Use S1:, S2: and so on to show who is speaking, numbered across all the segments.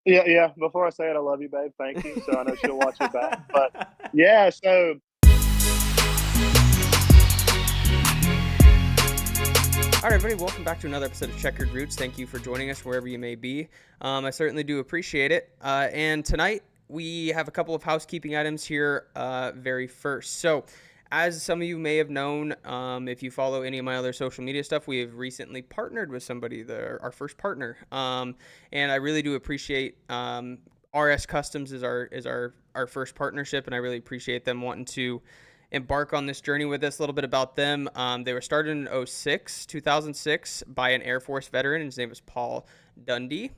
S1: Yeah, yeah. Before I say it, I love you, babe. Thank you. So I know she'll watch it back. But yeah, so
S2: All right, everybody, welcome back to another episode of Checkered Roots. Thank you for joining us wherever you may be. I certainly do appreciate it. And tonight we have a couple of housekeeping items here very first. So, as some of you may have known, if you follow any of my other social media stuff, we have recently partnered with somebody, our first partner. And I really do appreciate RS Customs is our first partnership, and I really appreciate them wanting to embark on this journey with us. A little bit about them. They were started in 2006, by an Air Force veteran. His name is Paul Dundee.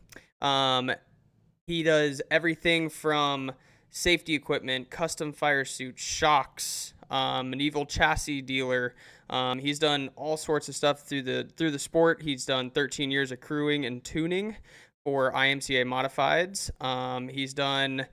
S2: He does everything from safety equipment, custom fire suits, shocks, an evil chassis dealer. He's done all sorts of stuff through the sport. He's done 13 years of crewing and tuning for IMCA modifieds. He's done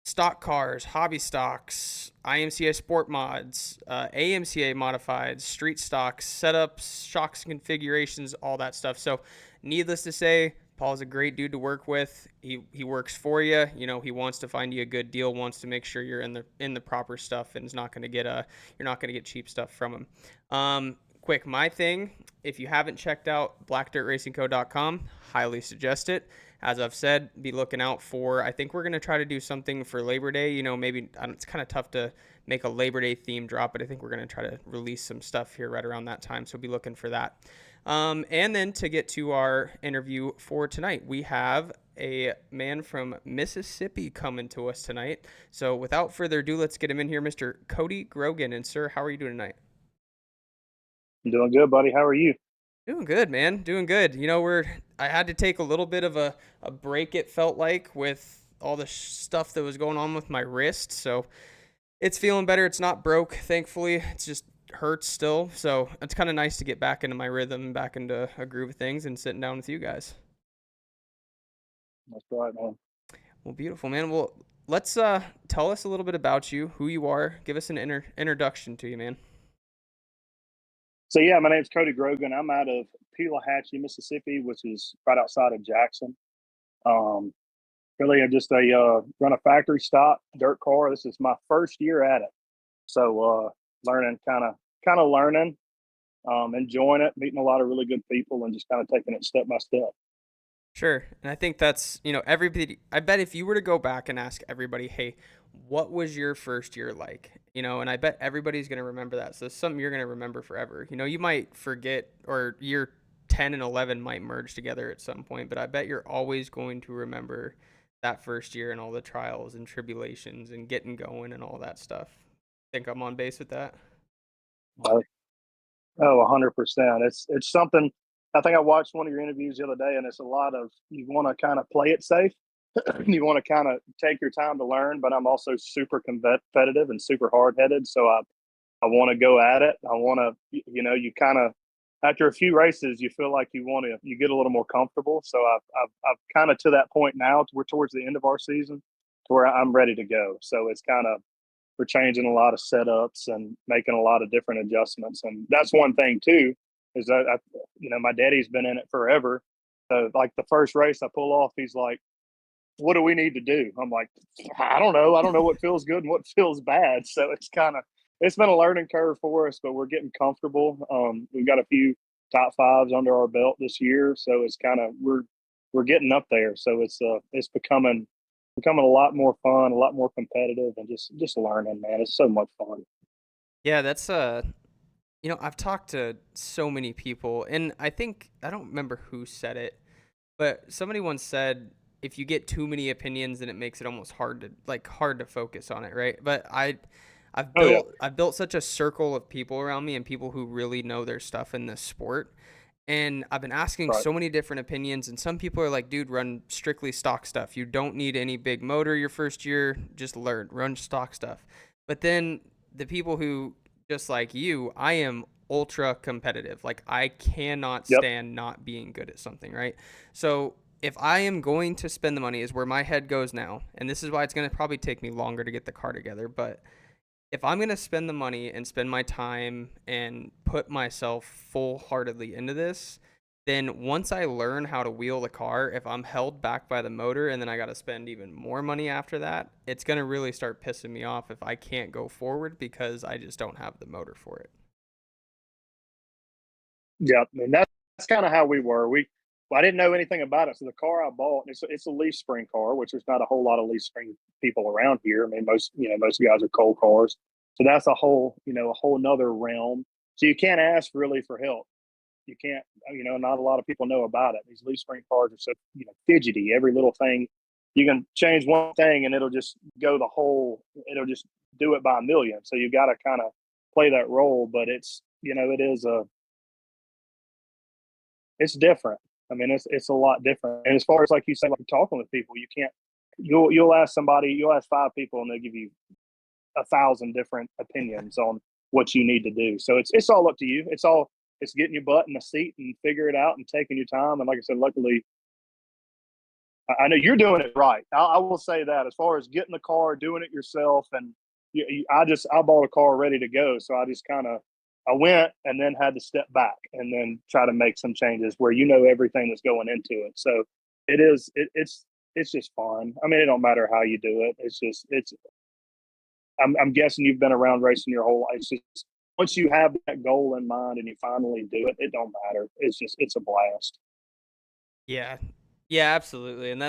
S2: stock cars, hobby stocks, IMCA sport mods, AMCA modifieds, street stocks, setups, shocks, configurations, all that stuff. So, needless to say, Paul's a great dude to work with. He works for you. You know, he wants to find you a good deal, wants to make sure you're in the proper stuff, and is not going to get you're not going to get cheap stuff from him. Quick, my thing. If you haven't checked out blackdirtracingco.com, highly suggest it. As I've said, be looking out for. I think we're going to try to do something for Labor Day. You know, maybe it's kind of tough to make a Labor Day theme drop, but I think we're going to try to release some stuff here right around that time. So be looking for that. And then to get to our interview for tonight, we have a man from Mississippi coming to us tonight. So without further ado, let's get him in here, Mr. Cody Grogan. And sir, how are you doing tonight?
S1: I'm doing good, buddy. How are you?
S2: Doing good, man. Doing good. You know, I had to take a little bit of a break, it felt like, with all the stuff that was going on with my wrist. So it's feeling better. It's not broke, thankfully. It's just hurts still. So it's kind of nice to get back into my rhythm and back into a groove of things and sitting down with you guys.
S1: That's right, man.
S2: Well, beautiful, man. Well, let's tell us a little bit about you, who you are. Give us an introduction to you, man.
S1: So yeah, my name's Cody Grogan. I'm out of Pelahatchie, Mississippi, which is right outside of Jackson. Um, really, I just run a factory stop dirt car. This is my first year at it, so learning, kind of learning, enjoying it, meeting a lot of really good people, and just kind of taking it step by step.
S2: Sure. And I think that's, everybody, I bet if you were to go back and ask everybody, hey, what was your first year like? And I bet everybody's going to remember that. So it's something you're going to remember forever. You might forget, or year 10 and 11 might merge together at some point, but I bet you're always going to remember that first year and all the trials and tribulations and getting going and all that stuff. Think I'm on base with that?
S1: Uh, Oh, 100%. It's something. I think I watched one of your interviews the other day, and it's a lot of you want to kind of play it safe. You want to kind of take your time to learn, but I'm also super competitive and super hard headed. So I want to go at it. I want to, you kind of after a few races, you feel like you get a little more comfortable. So I've kind of to that point now. We're towards the end of our season, to where I'm ready to go. So it's kind of we're changing a lot of setups and making a lot of different adjustments. And that's one thing too, is that my daddy's been in it forever. So like the first race I pull off, he's like, "What do we need to do?" I'm like, "I don't know. I don't know what feels good and what feels bad." So it's been a learning curve for us, but we're getting comfortable. We've got a few top fives under our belt this year, so it's kind of we're getting up there. So it's becoming a lot more fun, a lot more competitive, and just learning, man. It's so much fun.
S2: Yeah, that's I've talked to so many people, and I don't remember who said it, but somebody once said if you get too many opinions, then it makes it almost hard to focus on it, right? But I've
S1: Oh yeah,
S2: built such a circle of people around me and people who really know their stuff in this sport. And I've been asking
S1: right.
S2: so many different opinions, and some people are like, dude, run strictly stock stuff. You don't need any big motor your first year. Just run stock stuff. But then the people who, just like you, I am ultra competitive. Like, I cannot
S1: Yep.
S2: stand not being good at something, right? So, if I am going to spend the money, is where my head goes now. And this is why it's going to probably take me longer to get the car together. But if I'm going to spend the money and spend my time and put myself full heartedly into this, then once I learn how to wheel the car, if I'm held back by the motor and then I got to spend even more money after that, it's going to really start pissing me off if I can't go forward because I just don't have the motor for it.
S1: Yeah, and that's kind of how we were. Well, I didn't know anything about it, so the car I bought, it's a leaf spring car, which there's not a whole lot of leaf spring people around here. I mean, most guys are cold cars, so that's a whole nother realm. So you can't ask really for help. You can't, not a lot of people know about it. These leaf spring cars are so fidgety. Every little thing, you can change one thing and it'll just it'll just do it by a million. So you got to kind of play that role, but it's different. I mean, it's a lot different. And as far as like you say, like talking with people, you'll ask somebody, you'll ask 5 people, and they'll give you 1,000 different opinions on what you need to do. So it's all up to you. It's getting your butt in the seat and figure it out and taking your time. And like I said, luckily, I know you're doing it right. I will say that as far as getting the car, doing it yourself, and I bought a car ready to go, so I just I went and then had to step back and then try to make some changes where everything that's going into it. So it's just fun. I mean, it don't matter how you do it. I'm guessing you've been around racing your whole life. It's just once you have that goal in mind and you finally do it, it don't matter. It's a blast.
S2: Yeah. Yeah, absolutely. And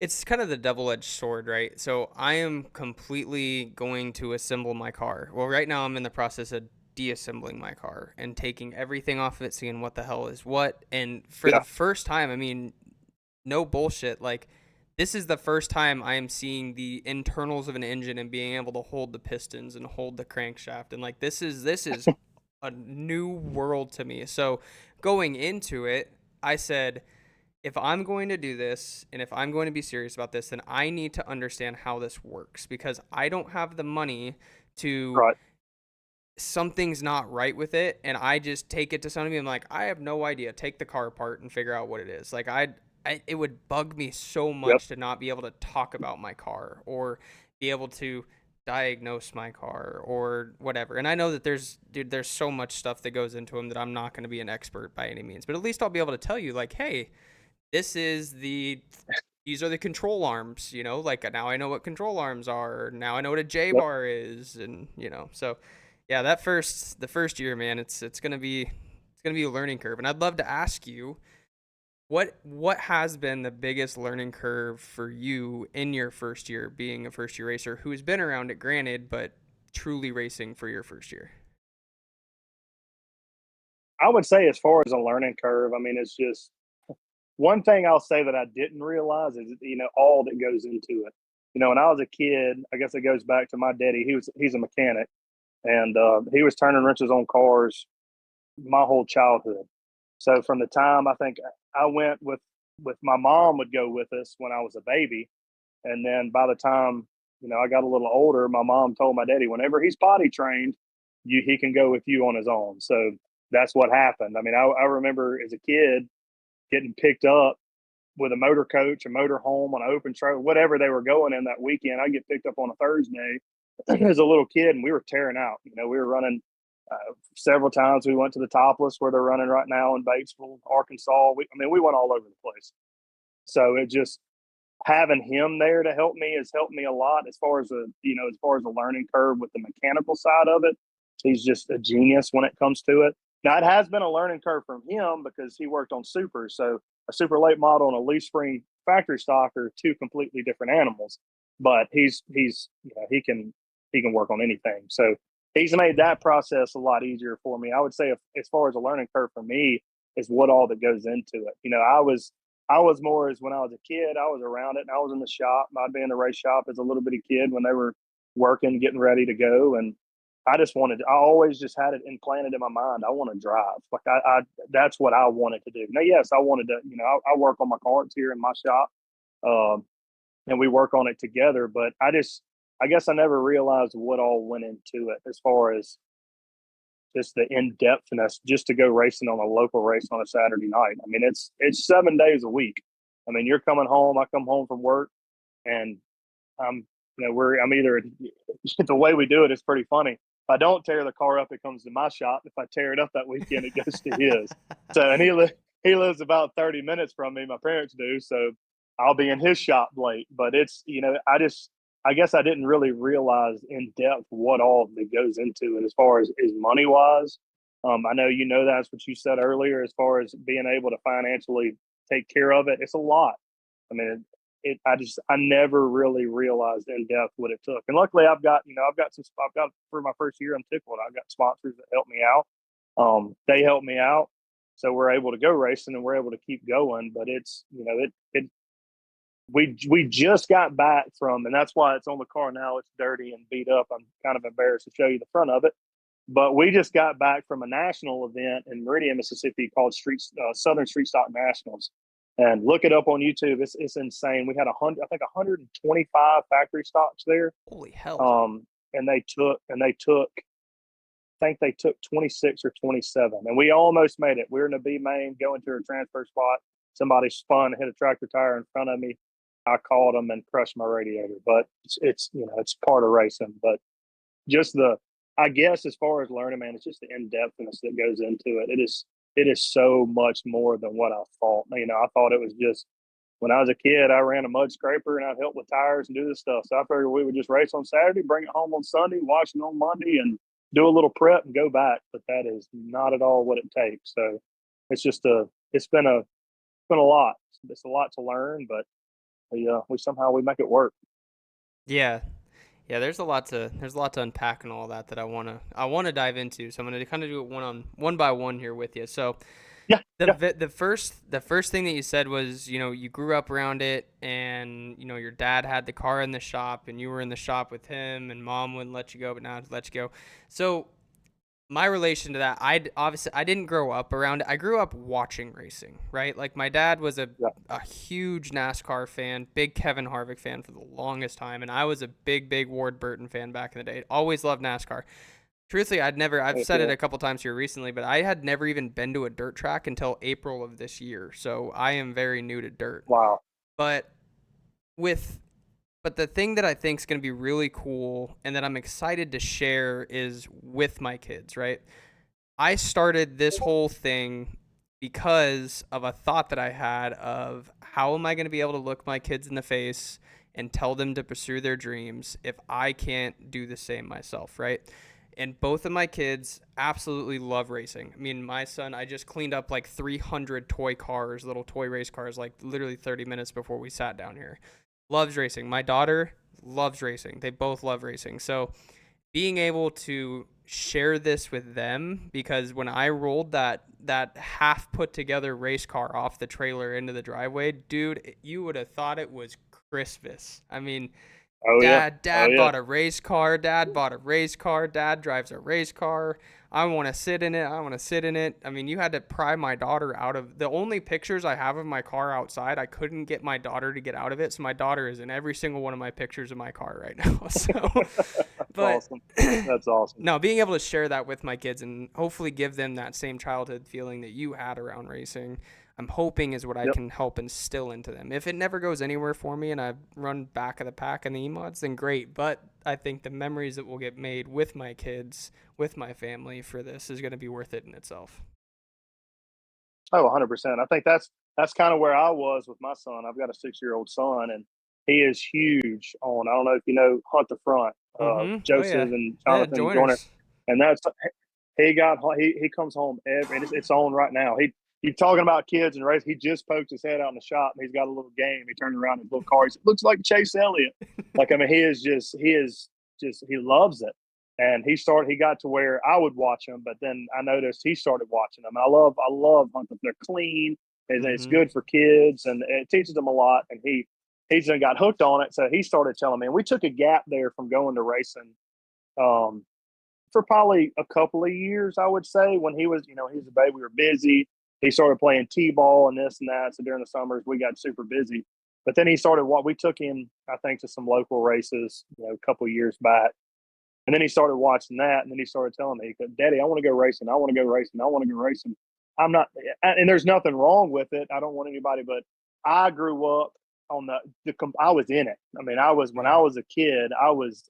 S2: it's kind of the double-edged sword, right? So I am completely going to assemble my car. Well, right now I'm in the process of deassembling my car and taking everything off of it, seeing what the hell is what. And for the
S1: Yeah.
S2: first time, I mean, no bullshit, like this is the first time I am seeing the internals of an engine and being able to hold the pistons and hold the crankshaft. And like this is a new world to me. So going into it, I said, if I'm going to do this and if I'm going to be serious about this, then I need to understand how this works because I don't have the money to
S1: Right.
S2: something's not right with it and I just take it to somebody and I'm like, I have no idea. Take the car apart and figure out what it is. Like it would bug me so
S1: Yep.
S2: much to not be able to talk about my car or be able to diagnose my car or whatever. And I know that there's so much stuff that goes into them that I'm not going to be an expert by any means, but at least I'll be able to tell you like, hey, these are the control arms, like now I know what control arms are. Now I know what a J
S1: Yep.
S2: bar is. And, so yeah, the first year, man, it's going to be a learning curve. And I'd love to ask you what has been the biggest learning curve for you in your first year being a first year racer who's been around it, granted, but truly racing for your first year?
S1: I would say as far as a learning curve, I mean, it's just one thing I'll say that I didn't realize is all that goes into it. When I was a kid, I guess it goes back to my daddy. He's a mechanic, and he was turning wrenches on cars my whole childhood. So from the time I think I went with my mom would go with us when I was a baby, and then by the time I got a little older, my mom told my daddy whenever he's potty trained, he can go with you on his own. So that's what happened. I mean, I remember as a kid getting picked up with a motor coach, a motor home on an open trail, whatever they were going in that weekend. I get picked up on a Thursday as a little kid, and we were tearing out. We were running several times. We went to the Topless where they're running right now in Batesville, Arkansas. We went all over the place. So it just having him there to help me has helped me a lot as far as a learning curve with the mechanical side of it. He's just a genius when it comes to it. Now it has been a learning curve from him because he worked on supers. So a super late model and a leaf spring factory stock are two completely different animals. But he can work on anything. So he's made that process a lot easier for me. I would say as far as a learning curve for me is what all that goes into it. I was more as when I was a kid, I was around it and I was in the shop. I'd be in the race shop as a little bitty kid when they were working, getting ready to go. And I always just had it implanted in my mind. I want to drive. Like that's what I wanted to do. Now, yes, I wanted to, I work on my carts here in my shop, and we work on it together. But I guess I never realized what all went into it as far as just the in-depthness just to go racing on a local race on a Saturday night. I mean, it's 7 days a week. I mean, you're coming home, I come home from work, and I'm either the way we do it is pretty funny. I don't tear the car up, it comes to my shop. If I tear it up that weekend, it goes to his. So, and he lives about 30 minutes from me. My parents do. So I'll be in his shop late. But it's, I guess I didn't really realize in depth what all that goes into it as far as money wise. I know that's what you said earlier as far as being able to financially take care of it. It's a lot. I mean, I never really realized in depth what it took. And luckily I've got for my first year, I'm tickled. I've got sponsors that help me out. They help me out. So we're able to go racing and we're able to keep going. But it's, we just got back from, and that's why it's on the car now. It's dirty and beat up. I'm kind of embarrassed to show you the front of it. But we just got back from a national event in Meridian, Mississippi called Southern Street Stock Nationals. And look it up on YouTube. It's insane. We had 125 factory stocks there.
S2: Holy hell!
S1: And they took, I think they took 26 or 27, and we almost made it. We were in the B main, going to a transfer spot. Somebody spun, hit a tractor tire in front of me. I caught them and crushed my radiator. But it's part of racing. But just I guess as far as learning, man, it's just the in-depthness that goes into it. It is so much more than what I thought. I thought it was just when I was a kid, I ran a mud scraper and I'd help with tires and do this stuff. So I figured we would just race on Saturday, bring it home on Sunday, wash it on Monday, and do a little prep and go back. But that is not at all what it takes. So it's just it's been a lot. It's a lot to learn, but we make it work.
S2: Yeah. Yeah, there's a lot to unpack and all that I wanna dive into. So I'm gonna kind of do it one by one here with you. So the first thing that you said was, you grew up around it, and your dad had the car in the shop and you were in the shop with him, and mom wouldn't let you go, but now it lets you go. So my relation to that, I didn't grow up around it. I grew up watching racing, right? Like my dad was a huge NASCAR fan, big Kevin Harvick fan for the longest time, and I was a big Ward Burton fan back in the day. Always loved NASCAR. Truthfully, I've said it a couple times here recently, but I had never even been to a dirt track until April of this year. So I am very new to dirt.
S1: Wow.
S2: But the thing that I think is going to be really cool and that I'm excited to share is with my kids, right? I started this whole thing because of a thought that I had of how am I going to be able to look my kids in the face and tell them to pursue their dreams if I can't do the same myself, right? And both of my kids absolutely love racing. I mean, my son, I just cleaned up like 300 toy cars, little toy race cars, like literally 30 minutes before we sat down here. Loves racing. My daughter loves racing. They both love racing. So being able to share this with them, because when I rolled that half put together race car off the trailer into the driveway, dude, you would have thought it was Christmas. I mean, Dad bought a race car. Dad bought a race car. Dad drives a race car. I want to sit in it. I mean, you had to pry my daughter out of the only pictures I have of my car outside. I couldn't get my daughter to get out of it. So my daughter is in every single one of my pictures of my car right now. So,
S1: Awesome. That's awesome.
S2: No, being able to share that with my kids and hopefully give them that same childhood feeling that you had around racing, I'm hoping is what I can help instill into them. If it never goes anywhere for me and I run back of the pack in the E-mods, then great. But I think the memories that will get made with my kids, with my family for this is going to be worth it in itself.
S1: Oh, 100%. I think that's kind of where I was with my son. I've got a 6-year-old son, and he is huge on, I don't know if you know, Hunt the Front, Joseph and Jonathan Joyner. And that's, he comes home and it's on right now. He's talking about kids and race. He just poked his head out in the shop and he's got a little game. He turned around his little car. He said, looks like Chase Elliott. Like, I mean, he loves it. And he got to where I would watch him, but then I noticed he started watching them. I love hunting. They're clean. It's good for kids and it teaches them a lot. And he's got hooked on it. So he started telling me, and we took a gap there from going to racing, for probably a couple of years, I would say, when he was a baby. We were busy. He started playing T-ball and this and that. So during the summers, we got super busy. But then we took him, I think, to some local races, a couple of years back. And then he started watching that. And then he started telling me, Daddy, I want to go racing. I want to go racing. I want to go racing. I'm not, and there's nothing wrong with it. I don't want anybody, but I grew up on I was in it. I mean, when I was a kid, I was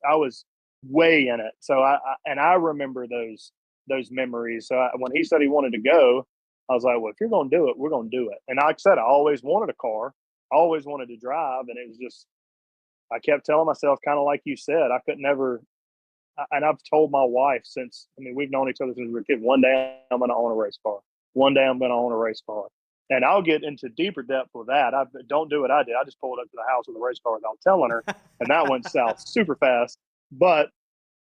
S1: way in it. So I remember those memories. So when he said he wanted to go, I was like, well, if you're going to do it, we're going to do it. And like I said, I always wanted a car. I always wanted to drive, and it was just I kept telling myself, kind of like you said, I could never. And I've told my wife since, I mean, we've known each other since we were kids. One day I'm going to own a race car. One day I'm going to own a race car. And I'll get into deeper depth with that. I don't do what I did. I just pulled up to the house with a race car without telling her, and that went south super fast. But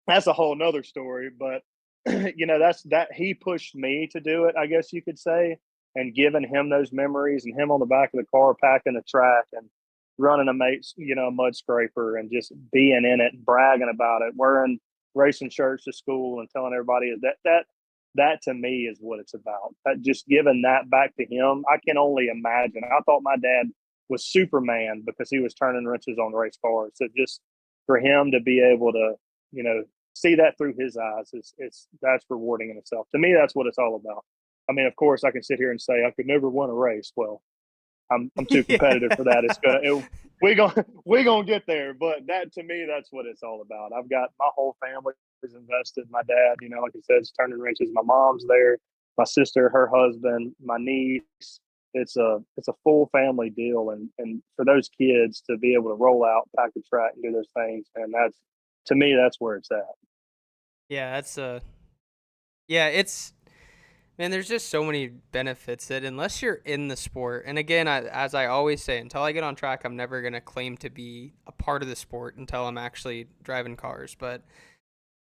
S1: that's a whole nother story. But that's that he pushed me to do it, I guess you could say, and giving him those memories and him on the back of the car packing the track and running a mate's, a mud scraper and just being in it and bragging about it, wearing racing shirts to school and telling everybody that to me is what it's about. Just giving that back to him. I can only imagine. I thought my dad was Superman because he was turning wrenches on race cars. So just for him to be able to, see that through his eyes that's rewarding in itself. To me, that's what it's all about. I mean, of course, I can sit here and say I could never win a race. Well, I'm too competitive for that. We're gonna get there, but that to me, that's what it's all about. I've got my whole family is invested. My dad, like I said, is turning wrenches. My mom's there. My sister, her husband, my niece. It's a full family deal, and for those kids to be able to roll out, pack the track, and do those things, and that's to me, that's where it's at.
S2: Yeah, it's man, there's just so many benefits that unless you're in the sport, and again, as I always say, until I get on track, I'm never going to claim to be a part of the sport until I'm actually driving cars. But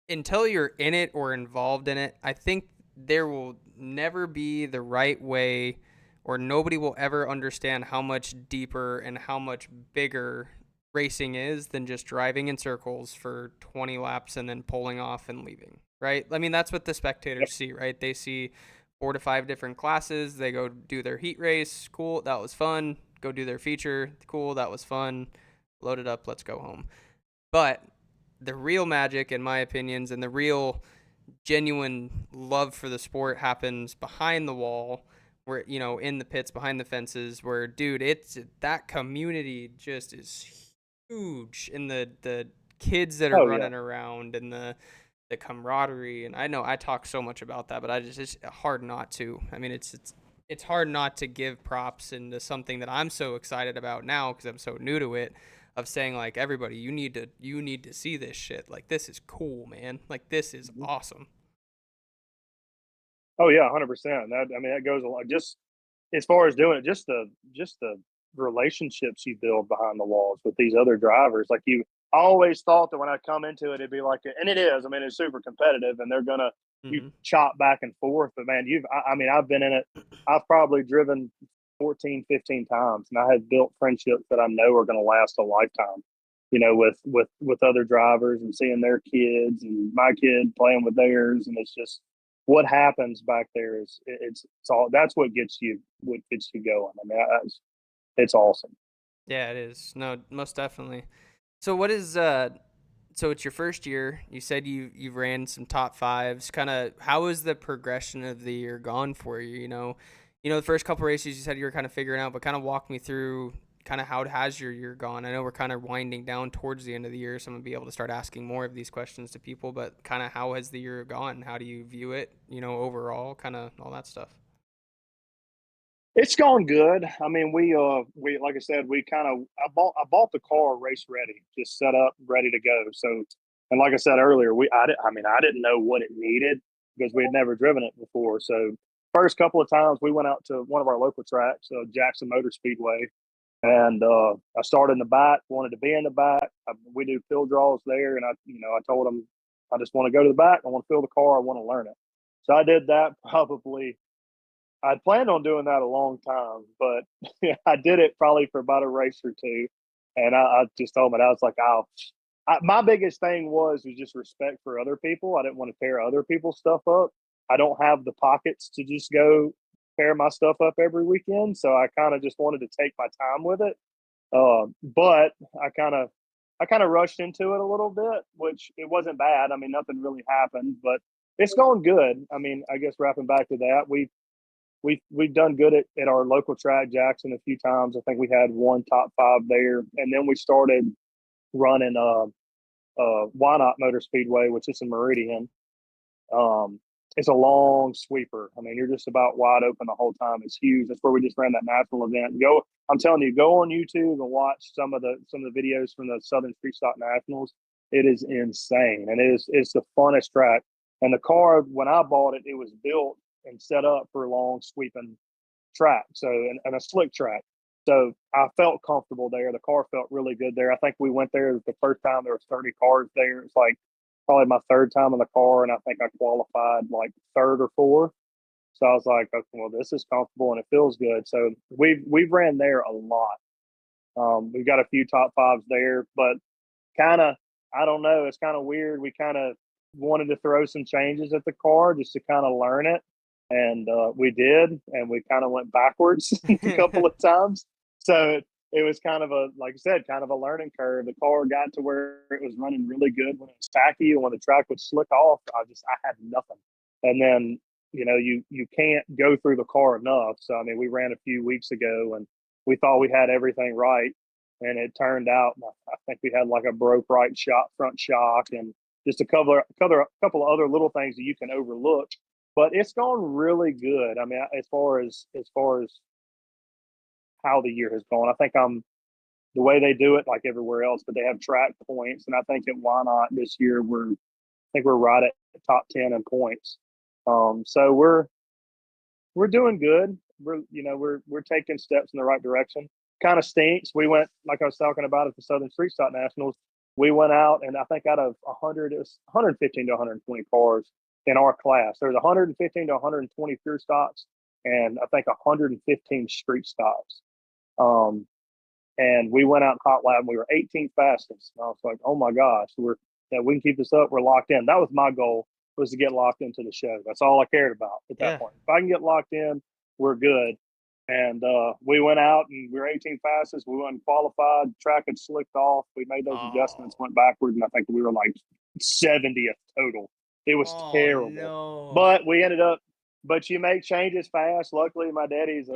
S2: until you're in it or involved in it, I think there will never be the right way, or nobody will ever understand how much deeper and how much bigger racing is than just driving in circles for 20 laps and then pulling off and leaving, right? I mean, that's what the spectators see, right? They see 4 to 5 different classes. They go do their heat race. Cool. That was fun. Go do their feature. Cool. That was fun. Load it up. Let's go home. But the real magic, in my opinions, and the real genuine love for the sport happens behind the wall, where, in the pits, behind the fences, where, dude, it's that community just is huge, and the kids that are running around, and the camaraderie. And I know I talk so much about that, but it's hard not to. I mean, it's hard not to give props into something that I'm so excited about now because I'm so new to it, of saying, like, everybody, you need to see this shit. Like, this is cool, man. Like, this is awesome.
S1: Oh yeah, 100%. That goes a lot. Just as far as doing it, just the relationships you build behind the walls with these other drivers. Like I always thought that when I come into it, it'd be like, and it is. I mean, it's super competitive, and they're gonna you chop back and forth. But man, I've been in it. I've probably driven 14, 15 times, and I have built friendships that I know are going to last a lifetime. With other drivers and seeing their kids and my kid playing with theirs, and it's just what happens back there is it's all that's what gets you going. I mean, it's awesome.
S2: Yeah, it is. No, most definitely. So what is so it's your first year. You said you ran some top fives. Kind of how has the progression of the year gone for you? The first couple races you said you were kind of figuring out, but kind of walk me through kind of how has your year gone. I know we're kind of winding down towards the end of the year, so I'm gonna be able to start asking more of these questions to people. But kind of how has the year gone? How do you view it? Overall, kind of all that stuff.
S1: It's gone good. I mean, we like I said, we kind of I bought the car race ready, just set up, ready to go. So, and like I said earlier, I didn't know what it needed because we had never driven it before. So, first couple of times we went out to one of our local tracks, Jackson Motor Speedway, and I started in the back, wanted to be in the back. We do field draws there, and I told them I just want to go to the back. I want to feel the car. I want to learn it. So I did that probably I'd planned on doing that a long time, but I did it probably for about a race or two. And I just told him, I was like, my biggest thing was just respect for other people. I didn't want to tear other people's stuff up. I don't have the pockets to just go tear my stuff up every weekend. So I kind of just wanted to take my time with it. But I kind of rushed into it a little bit, which it wasn't bad. I mean, nothing really happened, but it's going good. I mean, I guess wrapping back to that, we've done good at our local track, Jackson, a few times. I think we had one top five there, and then we started running Wynot Motor Speedway, which is in Meridian. Um, it's a long sweeper. I mean, you're just about wide open the whole time. It's huge. That's where we just ran that national event. I'm telling you, go on YouTube and watch some of the videos from the Southern Street Stock Nationals. It is insane, and it's the funnest track. And the car, when I bought it, it was built and set up for long sweeping track, so and a slick track. So I felt comfortable there. The car felt really good there. I think we went there the first time there was 30 cars there. It's like probably my third time in the car, and I think I qualified like third or fourth. So I was like, okay, well, this is comfortable and it feels good. So we've ran there a lot. We've got a few top fives there, but kind of, I don't know, it's kind of weird. We kind of wanted to throw some changes at the car just to kind of learn it, and we did, and we kind of went backwards a couple of times. So it was kind of a, like I said, kind of a learning curve. The car got to where it was running really good when it was tacky, and when the track would slick off, I had nothing. And then you can't go through the car enough. So I mean, we ran a few weeks ago, and we thought we had everything right, and it turned out I think we had like a broke right front shock, and just a couple of other little things that you can overlook. But it's gone really good. I mean, as far as how the year has gone, I think I'm the way they do it, like everywhere else, but they have track points, and I think at Wynot this year we're right at top 10 in points. So we're doing good. We're taking steps in the right direction. Kind of stinks. We went, like I was talking about at the Southern Street Stock Nationals. We went out, and I think out of 100, it was 115 to 120 cars in our class. There was 115 to 120 pure stocks, and I think 115 street stocks. Um, and we went out in hot lap, and we were 18th fastest. And I was like, oh my gosh, we can keep this up. We're locked in. That was my goal, was to get locked into the show. That's all I cared about at that point. If I can get locked in, we're good. And we went out, and we were 18 fastest. We went qualified. Track had slicked off. We made those adjustments, went backward, and I think we were like 70th total. It was terrible.
S2: No.
S1: But we ended up. But you make changes fast. Luckily, my daddy's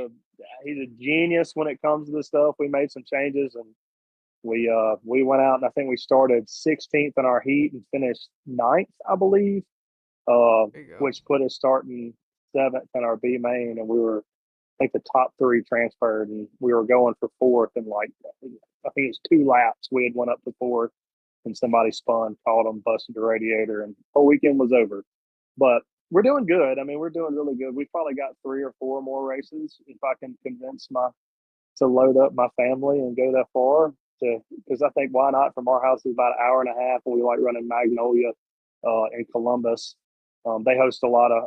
S1: he's a genius when it comes to this stuff. We made some changes, and we went out, and I think we started 16th in our heat and finished 9th, I believe, which put us starting 7th in our B main, and we were, I think, the top 3 transferred, and we were going for 4th, and like I think it was 2 laps we had went up to 4th, and somebody spun, caught them, busted the radiator, and the whole weekend was over. But we're doing good. I mean, we're doing really good. We've probably got 3 or 4 more races if I can convince to load up my family and go that far. Because I think Wynot from our house is about an hour and a half, and we like running Magnolia in Columbus. They host a lot of.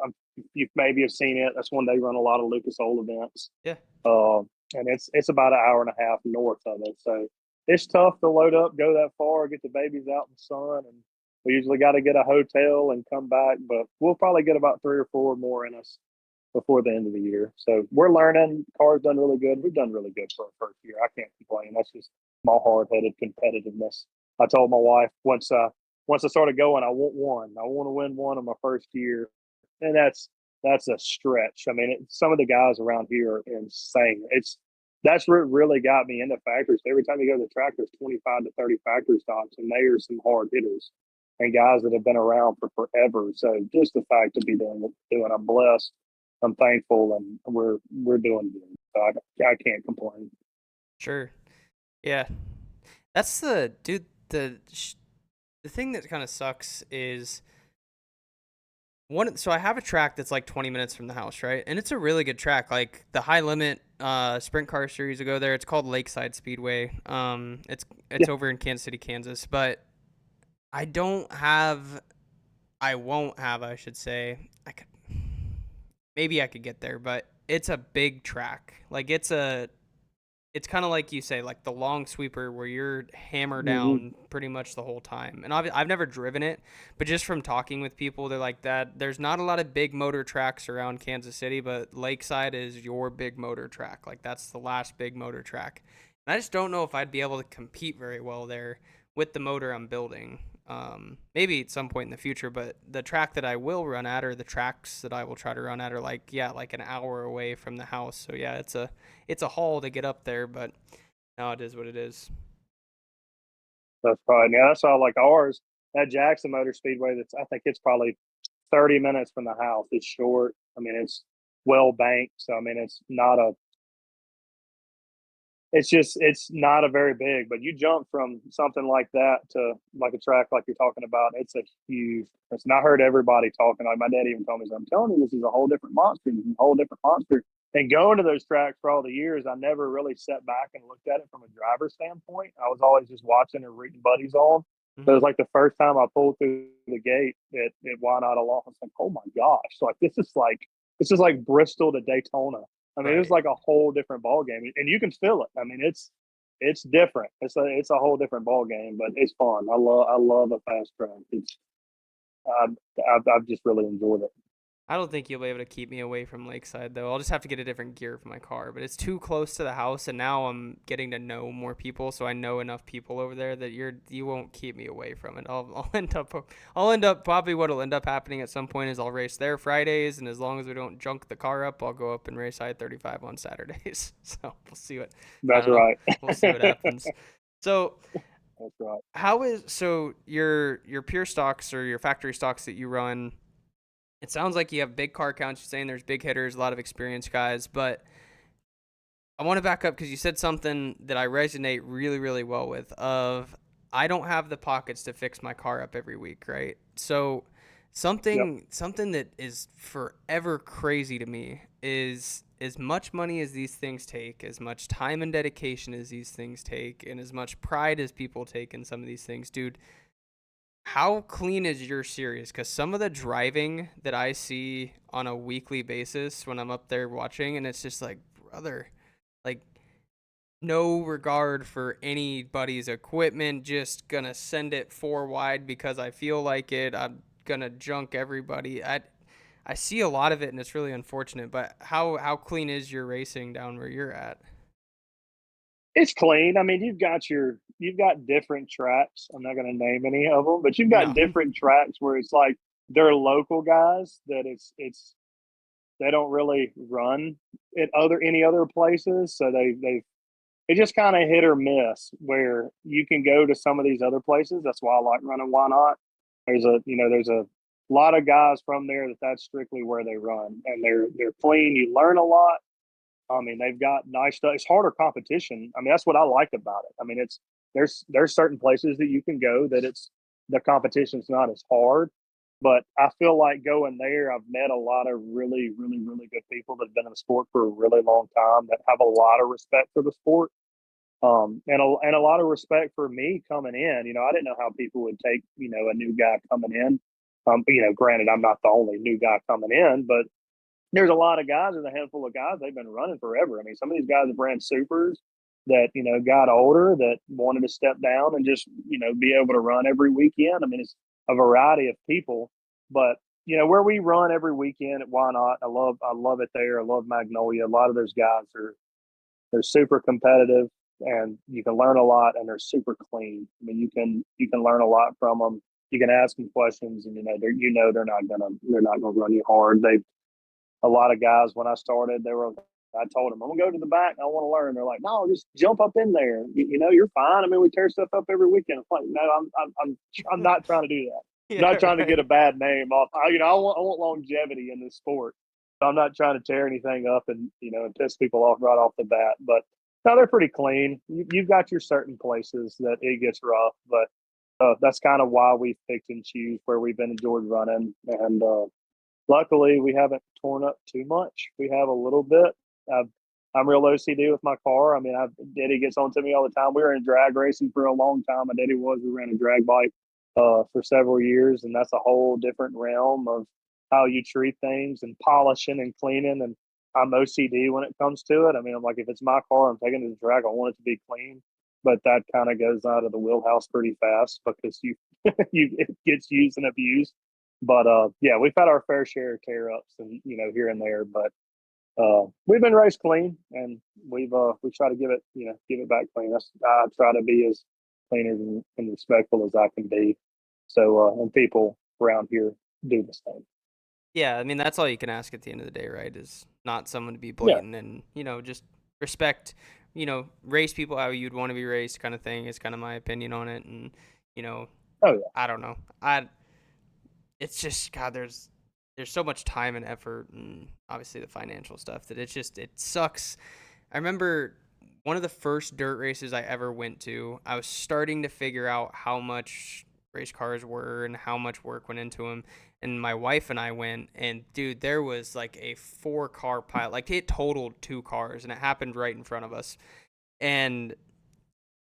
S1: You maybe have seen it. That's when they run a lot of Lucas Oil events.
S2: Yeah.
S1: And it's about an hour and a half north of it. So it's tough to load up, go that far, get the babies out in the sun, and we usually got to get a hotel and come back. But we'll probably get about 3 or 4 more in us before the end of the year. So we're learning. Car's done really good. We've done really good for our first year. I can't complain. That's just my hard-headed competitiveness. I told my wife once I started going, I want one. I want to win one in my first year, and that's a stretch. I mean, some of the guys around here are insane. That's what really got me into factories. Every time you go to the track, there's 25 to 30 factory stocks, and they are some hard hitters and guys that have been around for forever. So just the fact to be doing, I'm blessed. I'm thankful, and we're doing good. So I can't complain.
S2: Sure. Yeah. That's the thing that kind of sucks is so I have a track that's like 20 minutes from the house, right? And it's a really good track. Like the high limit sprint car series will go there. It's called Lakeside Speedway. It's over in Kansas City, Kansas, but I won't have, I should say. Maybe I could get there, but it's a big track. Like it's kind of like you say, like the long sweeper where you're hammer down pretty much the whole time. And I've never driven it, but just from talking with people, they're like that. There's not a lot of big motor tracks around Kansas City, but Lakeside is your big motor track. Like that's the last big motor track. And I just don't know if I'd be able to compete very well there with the motor I'm building. Maybe at some point in the future, but the track that I will run at, or the tracks that I will try to run at, are like an hour away from the house. So yeah, it's a haul to get up there, but no, it is what it is.
S1: That's probably, yeah, that's all like ours at Jackson Motor Speedway. I think it's probably 30 minutes from the house. It's short. I mean, it's well banked. So, I mean, it's not a very big, but you jump from something like that to like a track like you're talking about. It's a huge difference. And I heard everybody talking. Like my dad even told me, "I'm telling you, this is a whole different monster. This is a whole different monster." And going to those tracks for all the years, I never really sat back and looked at it from a driver's standpoint. I was always just watching and reading buddies on. So it was like the first time I pulled through the gate at Why Not Alone. I was like, "Oh my gosh!" Like this is like Bristol to Daytona. I mean, it was
S2: Right.
S1: like a whole different ball game, and you can feel it. I mean, it's different. It's a whole different ball game, but it's fun. I love a fast track. I've just really enjoyed it.
S2: I don't think you'll be able to keep me away from Lakeside though. I'll just have to get a different gear for my car, but it's too close to the house and now I'm getting to know more people, so I know enough people over there that you won't keep me away from it. I'll end up probably what'll end up happening at some point is I'll race there Fridays, and as long as we don't junk the car up, I'll go up and race I-35 on Saturdays. So, we'll see what I
S1: That's
S2: don't know.
S1: right.
S2: We'll see what happens. So,
S1: That's right.
S2: your pure stocks or your factory stocks that you run, it sounds like you have big car counts. You're saying there's big hitters, a lot of experienced guys, but I want to back up because you said something that I resonate really, really well with. Of I don't have the pockets to fix my car up every week, right? So
S1: Yep.
S2: something that is forever crazy to me is as much money as these things take, as much time and dedication as these things take, and as much pride as people take in some of these things, dude. How clean is your series? Because some of the driving that I see on a weekly basis when I'm up there watching, and it's just like, brother, like no regard for anybody's equipment, just gonna send it four wide because I feel like it. I'm gonna junk everybody. I see a lot of it, and it's really unfortunate. But how clean is your racing down where you're at?
S1: It's clean. I mean, you've got different tracks. I'm not going to name any of them, but you've got
S2: No.
S1: different tracks where it's like they're local guys that it's they don't really run at any other places, so they it just kind of hit or miss where you can go to some of these other places. That's why I like running. Why not? There's a lot of guys from there that's strictly where they run, and they're clean. You learn a lot. I mean, they've got nice stuff. It's harder competition. I mean, that's what I like about it. I mean, there's certain places that you can go that it's the competition's not as hard. But I feel like going there, I've met a lot of really, really, really good people that have been in the sport for a really long time that have a lot of respect for the sport. And a lot of respect for me coming in. I didn't know how people would take, a new guy coming in. Granted, I'm not the only new guy coming in, but there's a lot of guys. There's a handful of guys. They've been running forever. I mean, some of these guys have ran supers that, got older that wanted to step down and just, be able to run every weekend. I mean, it's a variety of people, but where we run every weekend at Why Not? I love it there. I love Magnolia. A lot of those guys they're super competitive and you can learn a lot and they're super clean. I mean, you can learn a lot from them. You can ask them questions and they're not gonna run you hard. A lot of guys when I started, I told them, I'm gonna go to the back. I want to learn. They're like, no, just jump up in there. You're fine. I mean, we tear stuff up every weekend. I'm like, no, I'm not trying to do that. I'm
S2: Yeah,
S1: not trying to get a
S2: right.
S1: bad name off. I want longevity in this sport. So I'm not trying to tear anything up and piss people off right off the bat. But no, they're pretty clean. You've got your certain places that it gets rough, but that's kind of why we picked and choose where we've been enjoyed running. And luckily, we haven't torn up too much. We have a little bit. I've, I'm real OCD with my car. I mean, Daddy gets on to me all the time. We were in drag racing for a long time. My daddy was. We ran a drag bike for several years, and that's a whole different realm of how you treat things and polishing and cleaning. And I'm OCD when it comes to it. I mean, I'm like, if it's my car, I'm taking it to the drag. I want it to be clean. But that kind of goes out of the wheelhouse pretty fast because it gets used and abused. But yeah, we've had our fair share of tear ups and here and there, but we've been race clean and we try to give it back clean. I try to be as clean and respectful as I can be. So and people around here do the same.
S2: Yeah, I mean that's all you can ask at the end of the day, right? Is not someone to be
S1: Yeah,
S2: blatant and just respect race people how you'd want to be raced kind of thing is kind of my opinion on it. And,
S1: Oh yeah.
S2: I don't know. It's just, God, there's so much time and effort and obviously the financial stuff that it sucks. I remember one of the first dirt races I ever went to, I was starting to figure out how much race cars were and how much work went into them. And my wife and I went, and dude, there was like a 4-car pile. Like it totaled 2 cars, and it happened right in front of us. And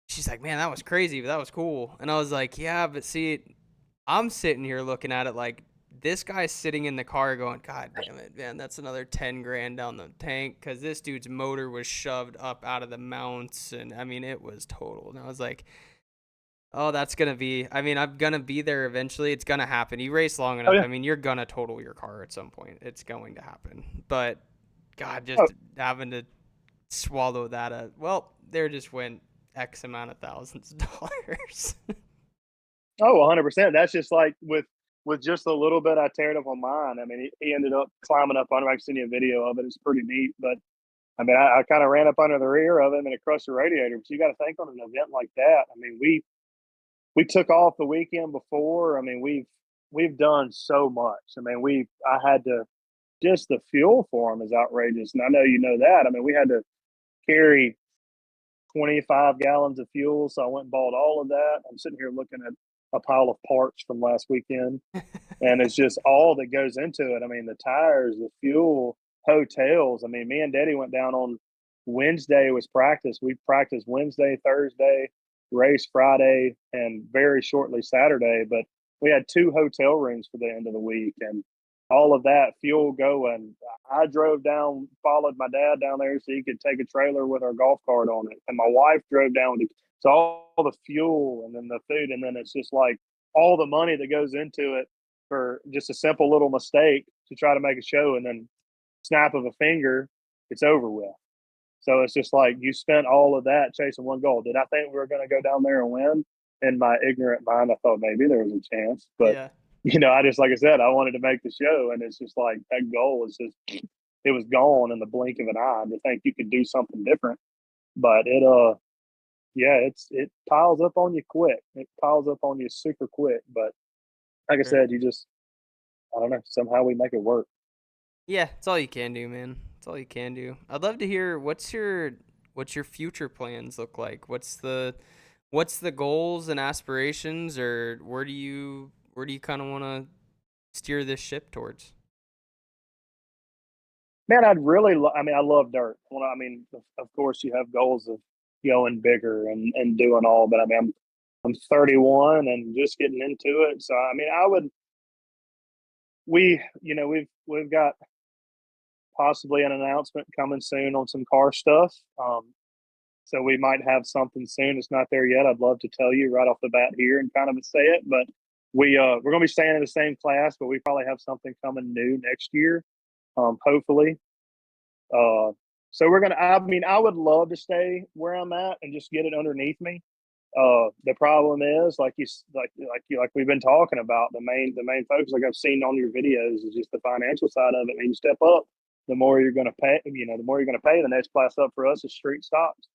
S2: she's like, "Man, that was crazy, but that was cool." And I was like, "Yeah, but see, I'm sitting here looking at it like this guy's sitting in the car going, God damn it, man, that's another 10 grand down the tank because this dude's motor was shoved up out of the mounts. And I mean, it was total. And I was like, oh, that's going to be, I mean, I'm going to be there eventually. It's going to happen. You race long
S1: Oh
S2: enough.
S1: yeah.
S2: I mean, you're going to total your car at some point. It's going to happen. But God, just
S1: Oh,
S2: having to swallow that. Well, there just went X amount of thousands of dollars.
S1: oh, 100%. That's just like with just a little bit I teared up on mine. I mean, he ended up climbing up under. I can send you a video of it. It's pretty neat. But I mean, I kind of ran up under the rear of him and it crushed the radiator. But you got to think on an event like that. I mean, we took off the weekend before. I mean, we've done so much. I mean, I had to just the fuel for him is outrageous, and I know you know that. I mean, we had to carry 25 gallons of fuel, so I went and bought all of that. I'm sitting here looking at a pile of parts from last weekend, and it's just all that goes into it. I mean, the tires, the fuel, hotels. I mean, me and Daddy went down on Wednesday was practice. We practiced Wednesday, Thursday, race Friday, and very shortly Saturday. But we had 2 hotel rooms for the end of the week, and all of that fuel going. I drove down, followed my dad down there so he could take a trailer with our golf cart on it, and my wife drove down with so all the fuel and then the food, and then it's just like all the money that goes into it for just a simple little mistake to try to make a show, and then snap of a finger, it's over with. So it's just like you spent all of that chasing one goal. Did I think we were going to go down there and win? In my ignorant mind, I thought maybe there was a chance, but
S2: Yeah.
S1: I just like I said, I wanted to make the show, and it's just like that goal was just it was gone in the blink of an eye. To think you could do something different, but yeah, it piles up on you quick. It piles up on you super quick. But like I
S2: Sure.
S1: said, I don't know, somehow we make it work.
S2: Yeah, it's all you can do, man. It's all you can do. I'd love to hear what's your future plans look like. What's the goals and aspirations, or where do you kind of want to steer this ship towards?
S1: Man, I mean, I love dirt. Well, I mean, of course, you have goals of going bigger and doing all, but I mean, I'm 31 and just getting into it. So, I mean, we've got possibly an announcement coming soon on some car stuff. So we might have something soon. It's not there yet. I'd love to tell you right off the bat here and kind of say it, but we're going to be staying in the same class, but we probably have something coming new next year. Hopefully, Uh, so we're gonna. I mean, I would love to stay where I'm at and just get it underneath me. The problem is, like we've been talking about, the main focus, like I've seen on your videos, is just the financial side of it. And you step up, the more you're going to pay. The more you're going to pay. The next class up for us is street stocks.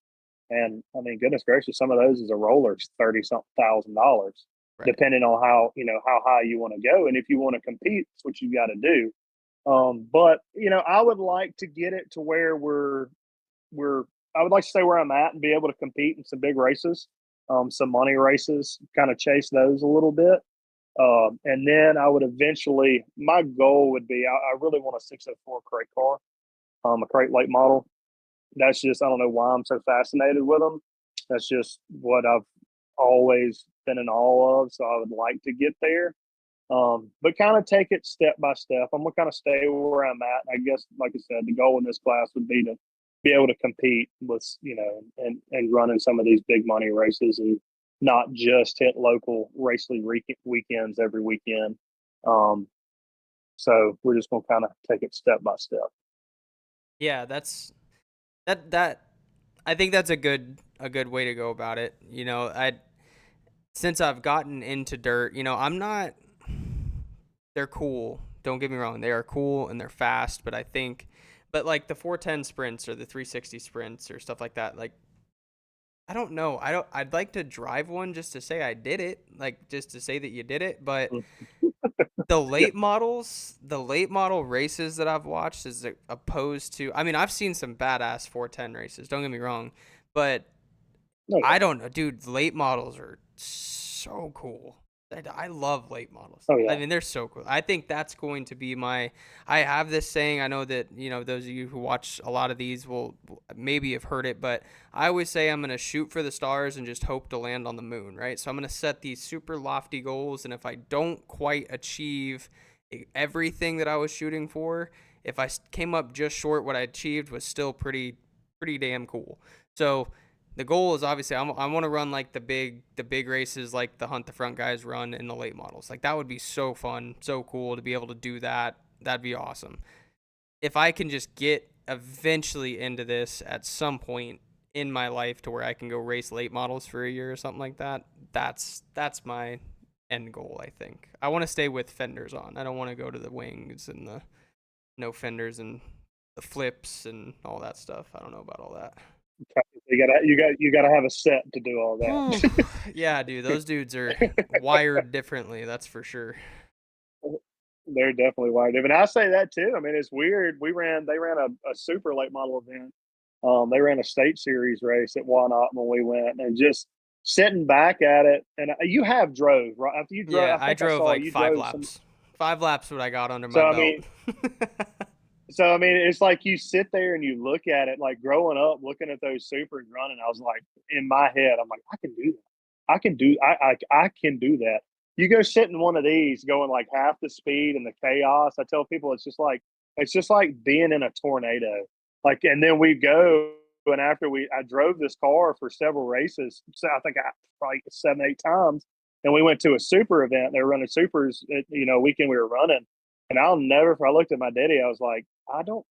S1: And I mean, goodness gracious, some of those as a roller is 30 something $1,000,
S2: Right.
S1: depending on how high you want to go. And if you want to compete, that's what you got to do. But I would like to get it to where we're I would like to stay where I'm at and be able to compete in some big races, some money races, kind of chase those a little bit. And then I would eventually, my goal would be, I really want a 604 crate car, a crate late model. That's just, I don't know why I'm so fascinated with them. That's just what I've always been in awe of. So I would like to get there. But kind of take it step by step. I'm gonna kind of stay where I'm at. I guess, like I said, the goal in this class would be to be able to compete with, and run in some of these big money races and not just hit local weekends every weekend. Um, so we're just gonna kind of take it step by step.
S2: Yeah, that I think that's a good way to go about it. I since I've gotten into dirt, I'm not they're cool. Don't get me wrong. They are cool and they're fast, but I think But like the 410 sprints or the 360 sprints or stuff like that, like I don't know. I'd like to drive one just to say I did it, like just to say that you did it, but the
S1: Yeah.
S2: the late model races that I've watched is opposed to, I mean, I've seen some badass 410 races, don't get me wrong, but
S1: Oh, yeah.
S2: I don't know, dude. Late models are so cool. I love late models.
S1: Oh,
S2: I
S1: yeah.
S2: mean, they're so cool. I think that's going to be my. I have this saying. I know that those of you who watch a lot of these will maybe have heard it, but I always say I'm gonna shoot for the stars and just hope to land on the moon. Right. So I'm gonna set these super lofty goals, and if I don't quite achieve everything that I was shooting for, if I came up just short, what I achieved was still pretty damn cool. So the goal is obviously I want to run like the big races like the Hunt the Front guys run in the late models. Like that would be so fun, so cool to be able to do that. That'd be awesome. If I can just get eventually into this at some point in my life to where I can go race late models for a year or something like that, that's my end goal, I think. I want to stay with fenders on. I don't want to go to the wings and the no fenders and the flips and all that stuff. I don't know about all that.
S1: You gotta have a set to do all
S2: Whew.
S1: that.
S2: Yeah, dude, those dudes are wired differently, that's for sure.
S1: They're definitely wide different. I say that too. I mean, it's weird. They ran a super late model event. They ran a state series race at Wyandotte when we went, and just sitting back at it. And you have drove right after you drove.
S2: Yeah,
S1: I
S2: I
S1: think I
S2: drove
S1: saw
S2: like
S1: you
S2: five
S1: drove some.
S2: laps. 5 laps what I got under
S1: So
S2: my
S1: I
S2: belt.
S1: mean, it's like you sit there and you look at it. Like growing up, looking at those supers running, I was like, in my head, I'm like, I can do that. I can do that. You go sit in one of these going like half the speed and the chaos. I tell people it's just like being in a tornado. Like, and then we go, and after I drove this car for several races. So I think I probably 7, 8 times, and we went to a super event. They were running supers, weekend we were running, and I'll never. If I looked at my daddy, I was like, I don't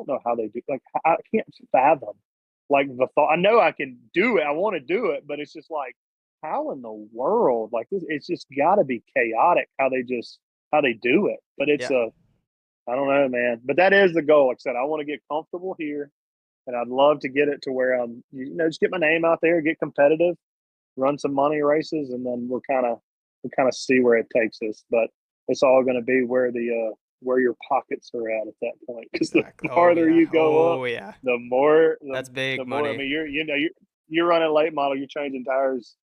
S1: know how they do. Like, I can't fathom like the thought. I know I can do it. I want to do it, but it's just like, how in the world? Like this, it's just got to be chaotic how they do it. But it's
S2: Yeah,
S1: I don't know, man. But that is the goal. Like I said, I want to get comfortable here, and I'd love to get it to where I'm, just get my name out there, get competitive, run some money races, and then we'll kind of see where it takes us. But it's all going to be where your pockets are at that point. Because the
S2: exactly. Oh
S1: farther
S2: yeah.
S1: you go up,
S2: Oh yeah.
S1: the more
S2: That's
S1: the
S2: big
S1: more. I
S2: money.
S1: mean, you're running late model, you're changing tires.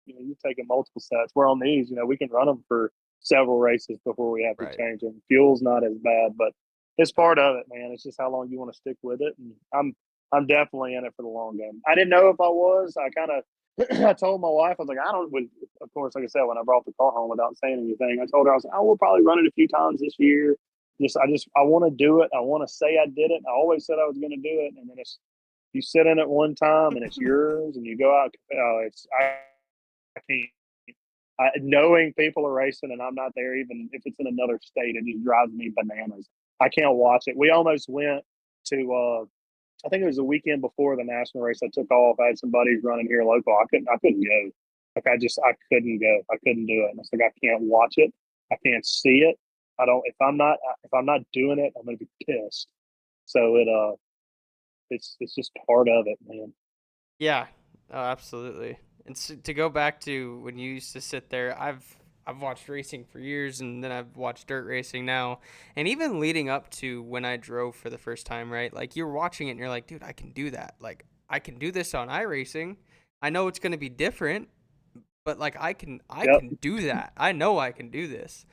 S1: You're taking multiple sets. Where on these, we can run them for several races before we have to
S2: Right.
S1: change them. Fuel's not as bad, but it's part of it, man. It's just how long you want to stick with it. And I'm definitely in it for the long game. I didn't know if I was. I kind of I told my wife, I was like, I don't. Of course, like I said, when I brought the car home without saying anything, I told her, I was like, I will probably run it a few times this year. I want to do it. I want to say I did it. I always said I was going to do it, and then it's you sit in it one time and it's yours, and you go out. I can't. Knowing people are racing and I'm not there, even if it's in another state, it just drives me bananas. I can't watch it. We almost went to I think it was the weekend before the national race. I took off. I had some buddies running here local. I couldn't go. Like I couldn't go. I couldn't do it. And it's like I can't watch it. I can't see it. I don't. If I'm not doing it, I'm gonna be pissed. So it's just part of it, man.
S2: Yeah. Oh, absolutely. And to go back to when you used to sit there, I've watched racing for years, and then I've watched dirt racing now, and even leading up to when I drove for the first time, right? Like you're watching it and you're like, dude, I can do that. Like I can do this on iRacing. I know it's going to be different, but like I
S1: Yep.
S2: can do that. I know I can do this.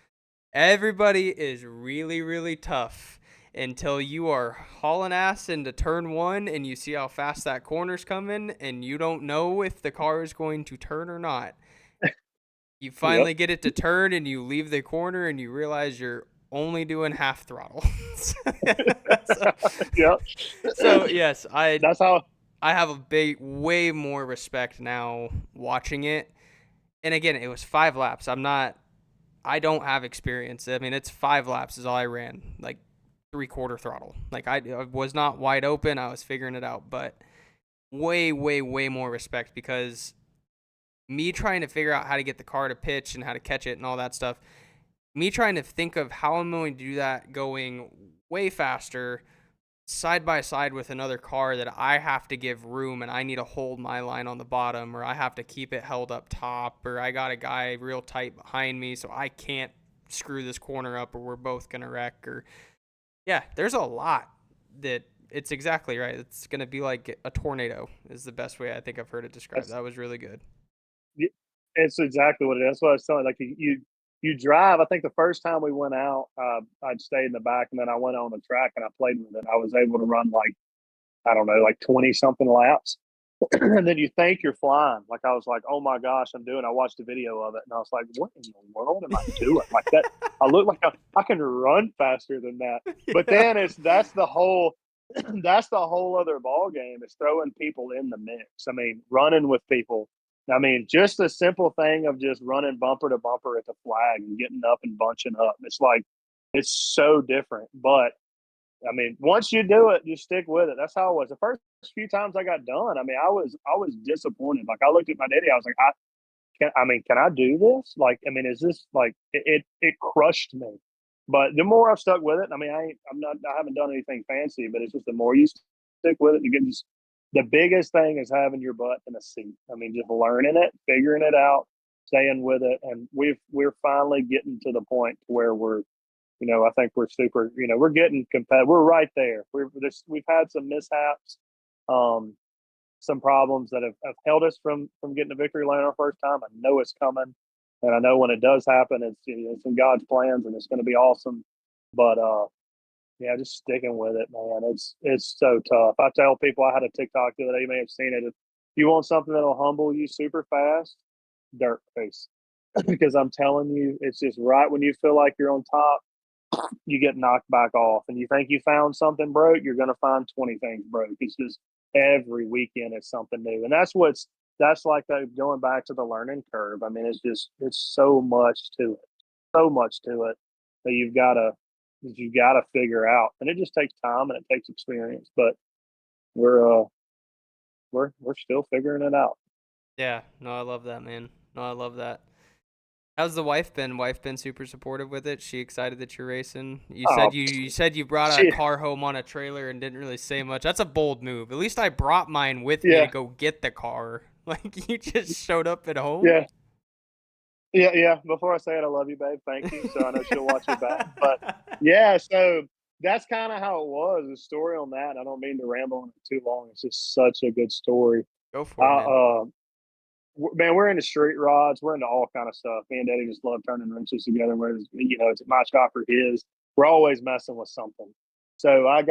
S2: Everybody is really, really tough until you are hauling ass into turn one and you see how fast that corner's coming and you don't know if the car is going to turn or not. You
S1: Yep.
S2: finally get it to turn and you leave the corner and you realize you're only doing half throttle. so,
S1: Yep.
S2: so yes, I
S1: That's how.
S2: I have a way more respect now watching it. And again, it was 5 laps. I don't have experience. I mean, it's 5 laps is all I ran, like 3/4 throttle. Like I was not wide open. I was figuring it out, but way more respect because me trying to figure out how to get the car to pitch and how to catch it and all that stuff. Me trying to think of how I'm going to do that going way faster side by side with another car that I have to give room and I need to hold my line on the bottom, or I have to keep it held up top, or I got a guy real tight behind me so I can't screw this corner up or we're both going to wreck. Or yeah, there's a lot that it's exactly right. It's going to be like a tornado is the best way I think I've heard it described.
S1: That's
S2: That was really good.
S1: it's exactly what it is. That's what I was telling you. Like you drive. I think the first time we went out, I'd stayed in the back, and then I went on the track and I played with it. I was able to run like I don't know, like 20 something laps. And then you think you're flying. Like I was like, oh my gosh, I watched a video of it, and I was like, what in the world am I doing? Like that, I look like I can run faster than that. But
S2: Yeah.
S1: then that's the whole that's the whole other ball game is throwing people in the mix. I mean, running with people. I mean, just the simple thing of just running bumper to bumper at the flag and getting up and bunching up. It's like it's so different. But I mean, once you do it, you stick with it. That's how it was. The first few times I got done, I mean, I was disappointed. Like I looked at my daddy, I was like, can I do this? Like, I mean, is this like it crushed me. But the more I've stuck with it, I mean, I haven't done anything fancy, but it's just the more you stick with it, you get just the biggest thing is having your butt in a seat. I mean, just learning it, figuring it out, staying with it, and we're finally getting to the point where I think we're super. We're getting competitive. We're right there. We've had some mishaps, um, some problems that have held us from getting a victory lane our first time. I know it's coming, and I know when it does happen, it's in God's plans, and it's going to be awesome. But yeah, just sticking with it, man. It's so tough. I tell people I had a TikTok the other day. You may have seen it. If you want something that'll humble you super fast, dirt race. Because I'm telling you, it's just right when you feel like you're on top you get knocked back off and you think you found something broke, you're going to find 20 things broke. It's just every weekend it's something new. And that's like going back to the learning curve. I mean, it's so much to it, so much to it that you've got to figure out. And it just takes time and it takes experience, but we're, we're still figuring it out.
S2: Yeah. No, I love that, man. No, I love that. How's the wife been? Wife been super supportive with it? She excited that you're racing? You
S1: Oh,
S2: said you brought a
S1: she,
S2: car home on a trailer and didn't really say much. That's a bold move. At least I brought mine with me to
S1: yeah,
S2: go get the car. Like you just showed up at home?
S1: yeah. Yeah, yeah. Before I say it, I love you, babe. Thank you. So I know she'll watch it back. But yeah, so that's kind of how it was. The story on that. I don't mean to ramble on it too long. It's just such a good story.
S2: Go for it,
S1: I
S2: man.
S1: Man, we're into street rods. We're into all kind of stuff. Me and Daddy just love turning wrenches together. Whereas it's my shop or his. We're always messing with something. So I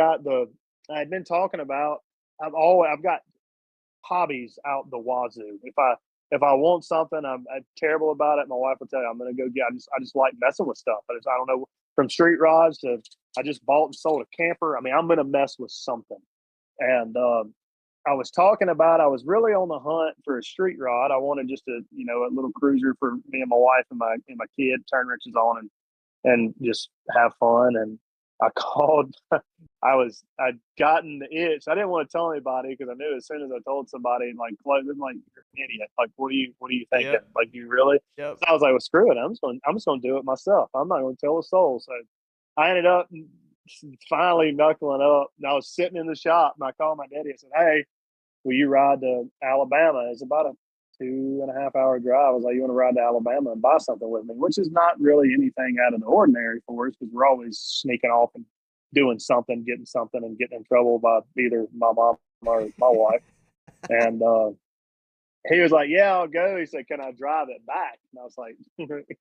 S1: had been talking about. I've got hobbies out the wazoo. If I want something, I'm terrible about it. My wife will tell you I'm gonna go get. I just like messing with stuff. I don't know from street rods to I just bought and sold a camper. I mean, I'm gonna mess with something. And I was talking about I was really on the hunt for a street rod. I wanted just a little cruiser for me and my wife and my kid, turn wrenches on and just have fun. And I called. I'd gotten the itch. I didn't want to tell anybody because I knew as soon as I told somebody, like, they're like, you're an idiot. Like, what are you thinking?
S2: Yep.
S1: Like, you really?
S2: Yep.
S1: So I was like, well, screw it. I'm just gonna do it myself. I'm not gonna tell a soul. So I ended up finally knuckling up. And I was sitting in the shop and I called my daddy and said, hey, will you ride to Alabama? It's about a 2.5 hour drive. I was like, you want to ride to Alabama and buy something with me, which is not really anything out of the ordinary for us because we're always sneaking off and doing something, and getting in trouble by either my mom or my wife. And he was like, yeah, I'll go. He said, can I drive it back? And I was like,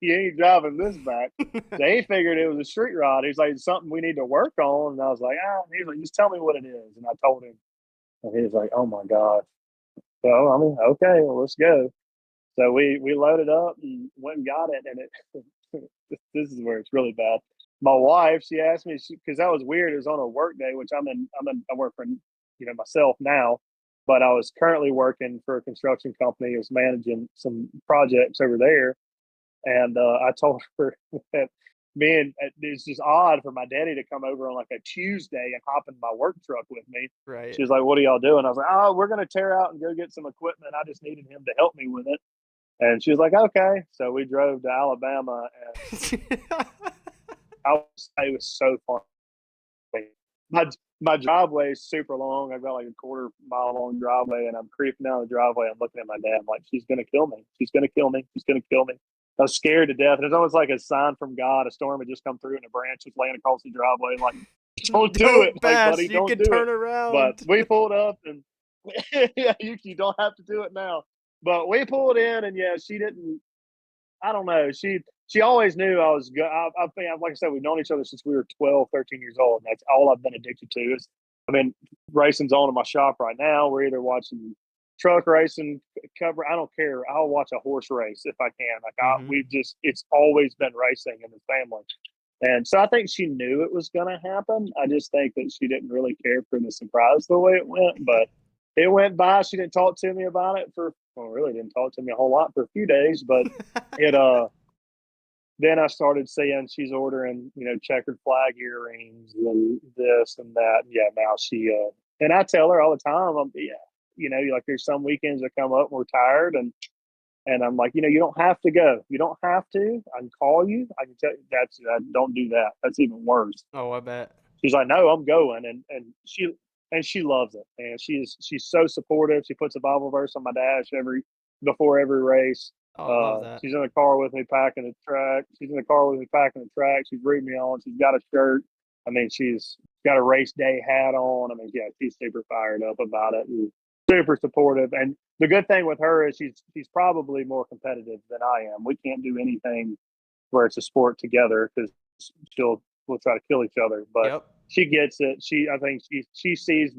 S1: you ain't driving this back. So he figured it was a street rod. He's like, it's something we need to work on. And I was like, he's like, just tell me what it is. And I told him, and he was like, oh my God. So I mean, okay, well, let's go. So we loaded up and went and got it, and it this is where it's really bad. My wife, she asked me because that was weird. It was on a work day, which I work for myself now, but I was currently working for a construction company. I was managing some projects over there, and I told her that it's just odd for my daddy to come over on like a Tuesday and hop in my work truck with me.
S2: Right.
S1: She was like, "What are y'all doing?" I was like, "Oh, we're gonna tear out and go get some equipment. I just needed him to help me with it." And she was like, "Okay." So we drove to Alabama, and I would say it was so fun. my driveway is super long. I've got like a quarter mile long driveway, and I'm creeping down the driveway. I'm looking at my dad. I'm like, she's gonna kill me. She's gonna kill me. She's gonna kill me. I was scared to death. It's almost like a sign from God. A storm had just come through, and a branch was laying across the driveway. Like, don't do it,
S2: Don't
S1: like
S2: bash.
S1: buddy,
S2: You
S1: don't
S2: can
S1: do it.
S2: turn
S1: But
S2: around.
S1: we pulled up, and yeah, you don't have to do it now. But we pulled in, and yeah, she didn't. I don't know. She always knew I was good. I think, like I said, we've known each other since we were 12, 13 years old. And that's all I've been addicted to. I mean, racing's on in my shop right now. We're either watching truck racing cover. I don't care. I'll watch a horse race if I can. It's always been racing in the family. And so I think she knew it was going to happen. I just think that she didn't really care for the surprise the way it went. But it went by. She didn't talk to me about it really didn't talk to me a whole lot for a few days. But it then I started seeing she's ordering, checkered flag earrings and this and that. And yeah, now and I tell her all the time, like there's some weekends that come up and we're tired and I'm like, you don't have to go. You don't have to. I can call you. I can tell you don't do that. That's even worse.
S2: Oh, I bet.
S1: She's like, no, I'm going. And she loves it. And she's so supportive. She puts a Bible verse on my dash before every race.
S2: Oh, I love that.
S1: She's in the car with me packing the track. She's She's rooting me on. She's got a shirt. I mean, she's got a race day hat on. I mean, yeah, she's super fired up about it and super supportive. And the good thing with her is she's probably more competitive than I am. We can't do anything where it's a sport together because we'll try to kill each other. But
S2: Yep.
S1: She gets it. I think she sees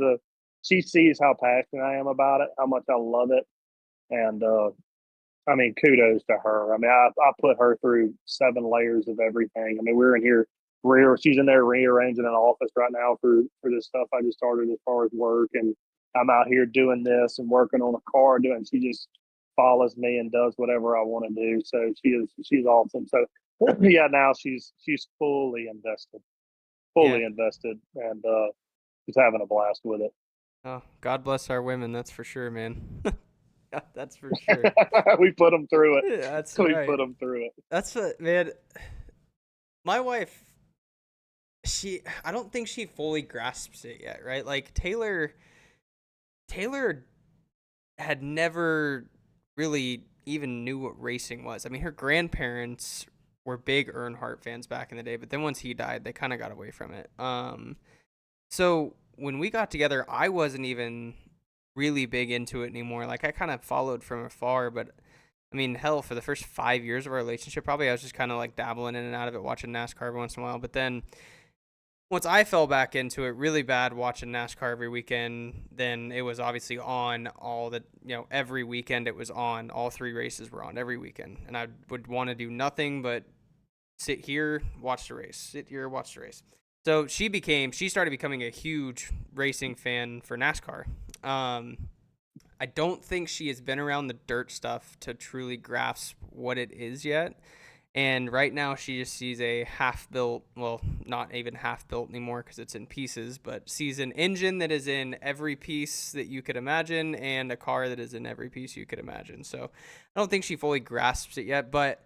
S1: how passionate I am about it, how much I love it, and I mean, kudos to her. I mean, I put her through 7 layers of everything. I mean, she's in there rearranging an office right now for this stuff I just started as far as work, and I'm out here doing this and working on a car. She just follows me and does whatever I want to do. So she's awesome. So yeah, now she's fully invested, and she's having a blast with it.
S2: Oh, God bless our women. That's for sure, man. That's for sure.
S1: We put them through it.
S2: Yeah, that's
S1: we
S2: right.
S1: put them through it.
S2: That's what, man. My wife, I don't think she fully grasps it yet, right? Like Taylor had never really even knew what racing was. I mean, her grandparents were big Earnhardt fans back in the day, but then once he died, they kind of got away from it. So when we got together, I wasn't even really big into it anymore. Like I kind of followed from afar, but I mean, hell, for the first 5 years of our relationship, probably I was just kind of like dabbling in and out of it, watching NASCAR every once in a while. But then once I fell back into it really bad, watching NASCAR every weekend, then it was obviously on every weekend it was on. All 3 races were on every weekend. And I would want to do nothing but sit here, watch the race, sit here, watch the race. So she started becoming a huge racing fan for NASCAR. I don't think she has been around the dirt stuff to truly grasp what it is yet. And right now she just sees a half-built, well, not even half-built anymore because it's in pieces, but sees an engine that is in every piece that you could imagine and a car that is in every piece you could imagine. So I don't think she fully grasps it yet, but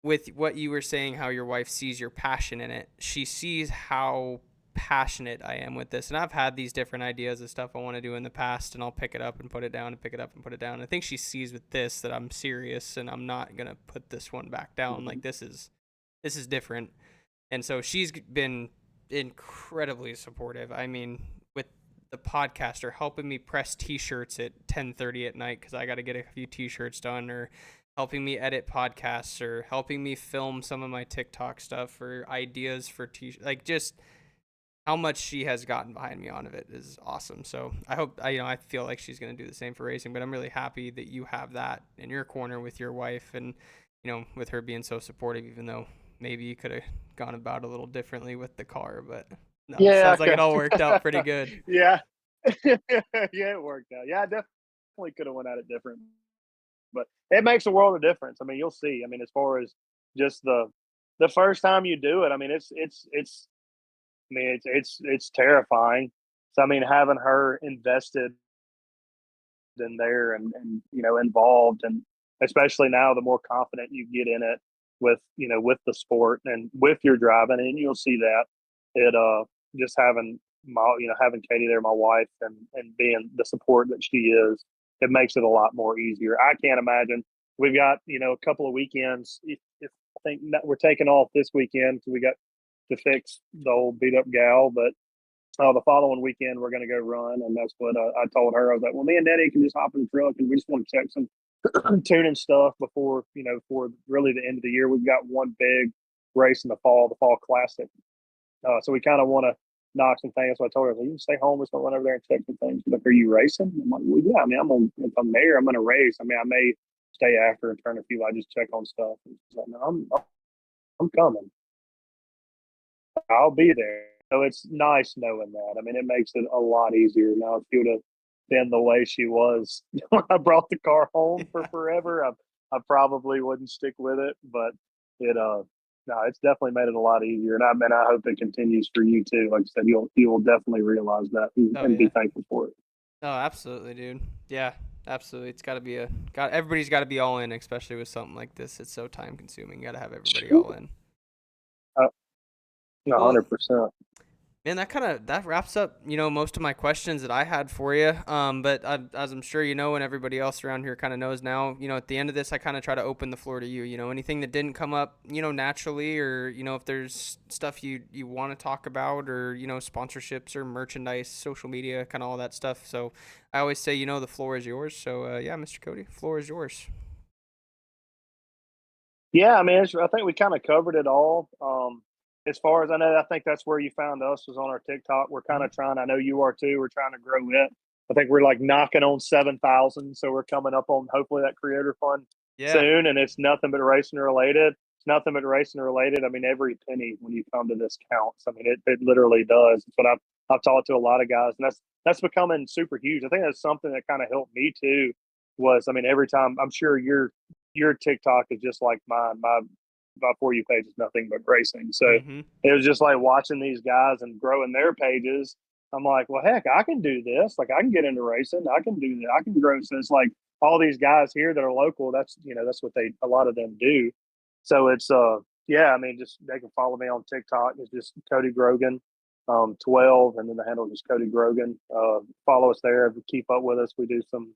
S2: with what you were saying, how your wife sees your passion in it, she sees how passionate I am with this. And I've had these different ideas of stuff I want to do in the past, and I'll pick it up and put it down and pick it up and put it down. I think she sees with this that I'm serious and I'm not going to put this one back down.
S1: Mm-hmm.
S2: Like this is different. And so she's been incredibly supportive. I mean, with the podcaster helping me press t-shirts at 10:30 at night because I got to get a few t-shirts done, or helping me edit podcasts, or helping me film some of my TikTok stuff, or ideas for like just how much she has gotten behind me on it is awesome. So I feel like she's going to do the same for racing, but I'm really happy that you have that in your corner with your wife, and with her being so supportive, even though maybe you could have gone about it a little differently with the car, but no, yeah, sounds like it all worked out pretty good.
S1: Yeah. Yeah, it worked out. Yeah, I definitely could have went at it different, but it makes a world of difference. I mean, you'll see. I mean, as far as just the first time you do it, I mean, it's terrifying. So I mean, having her invested in there and involved, and especially now, the more confident you get in it with with the sport and with your driving, and you'll see that it just having having Katie there, my wife, and being the support that she is, it makes it a lot more easier. I can't imagine. We've got, a couple of weekends. If I think we're taking off this weekend because we got to fix the old beat up gal, but the following weekend we're going to go run, and that's what I told her. I was like, well, me and Daddy can just hop in the truck, and we just want to check some tuning stuff before really the end of the year. We've got one big race in the fall classic, so we kind of want to knock some things. So I told her, you can stay home. We're going to run over there and check some things. She's like, are you racing? I'm like, well, yeah. I mean, if I'm there, I'm going to race. I mean, I may stay after and turn a few. I just check on stuff. And she's like, no, I'm coming. I'll be there. So it's nice knowing that. I mean, it makes it a lot easier. Now, if she would have been the way she was when I brought the car home for forever, I probably wouldn't stick with it. But no, it's definitely made it a lot easier. And I hope it continues for you too. Like I said, you will definitely realize that and be thankful for it.
S2: Oh, absolutely, dude. Yeah, absolutely. It's got to be everybody's got to be all in, especially with something like this. It's so time consuming. You got to have everybody all in.
S1: 100%.
S2: Man, that wraps up, most of my questions that I had for you. But as I'm sure you know, and everybody else around here kind of knows now, at the end of this, I kind of try to open the floor to you. Anything that didn't come up, naturally, or if there's stuff you want to talk about, or sponsorships or merchandise, social media, kind of all that stuff. So I always say, the floor is yours. So yeah, Mr. Cody, floor is yours.
S1: Yeah, I mean, I think we kind of covered it all. As far as I know, I think that's where you found us, was on our TikTok. We're kind of trying, I know you are too, we're trying to grow it. I think we're like knocking on 7,000. So we're coming up on hopefully that creator fund soon. And it's nothing but racing related. It's nothing but racing related. I mean, every penny when you come to this counts. I mean, it literally does. It's what I've talked to a lot of guys, and that's becoming super huge. I think that's something that kind of helped me too. Was, I mean, every time, I'm sure your TikTok is just like mine. My For You page is nothing but racing. So it was just like watching these guys and growing their pages. I'm like, well, heck, I can do this. Like, I can get into racing. I can do that. I can grow. So it's like all these guys here that are local. That's what a lot of them do. So it's yeah. I mean, just they can follow me on TikTok. It's just Cody Grogan, 12, and then the handle is Cody Grogan. Follow us there. Keep up with us. We do some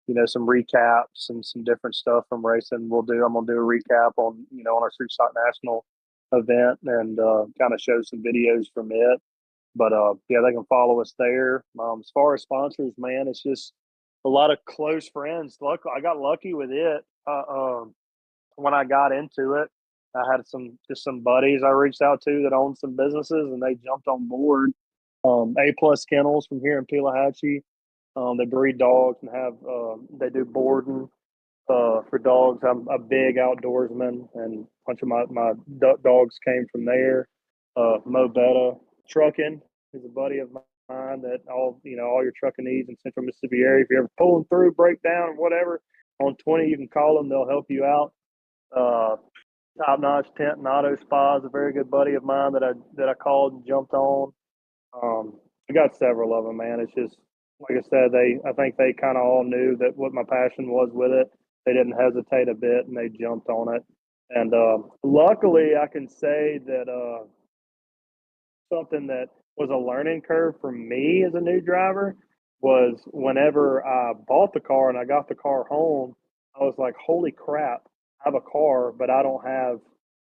S1: recaps and some different stuff from racing. I'm gonna do a recap on on our Street Stock National event, and kind of show some videos from it. But yeah, they can follow us there. As far as sponsors, man, it's just a lot of close friends. I got lucky with it. When I got into it, I had some buddies I reached out to that owned some businesses, and they jumped on board. A Plus Kennels from here in Pelahatchie. They breed dogs and they do boarding for dogs. I'm a big outdoorsman, and a bunch of my dogs came from there. Mo Betta Trucking is a buddy of mine that all your trucking needs in Central Mississippi area. If you're ever pulling through, breakdown, or whatever, on 20, you can call them. They'll help you out. Top Notch Tent and Auto Spa is a very good buddy of mine that I called and jumped on. I got several of them, man. It's just, like I said, I think they kind of all knew that what my passion was with it. They didn't hesitate a bit, and they jumped on it. And luckily, I can say that something that was a learning curve for me as a new driver was whenever I bought the car and I got the car home, I was like, holy crap, I have a car, but I don't have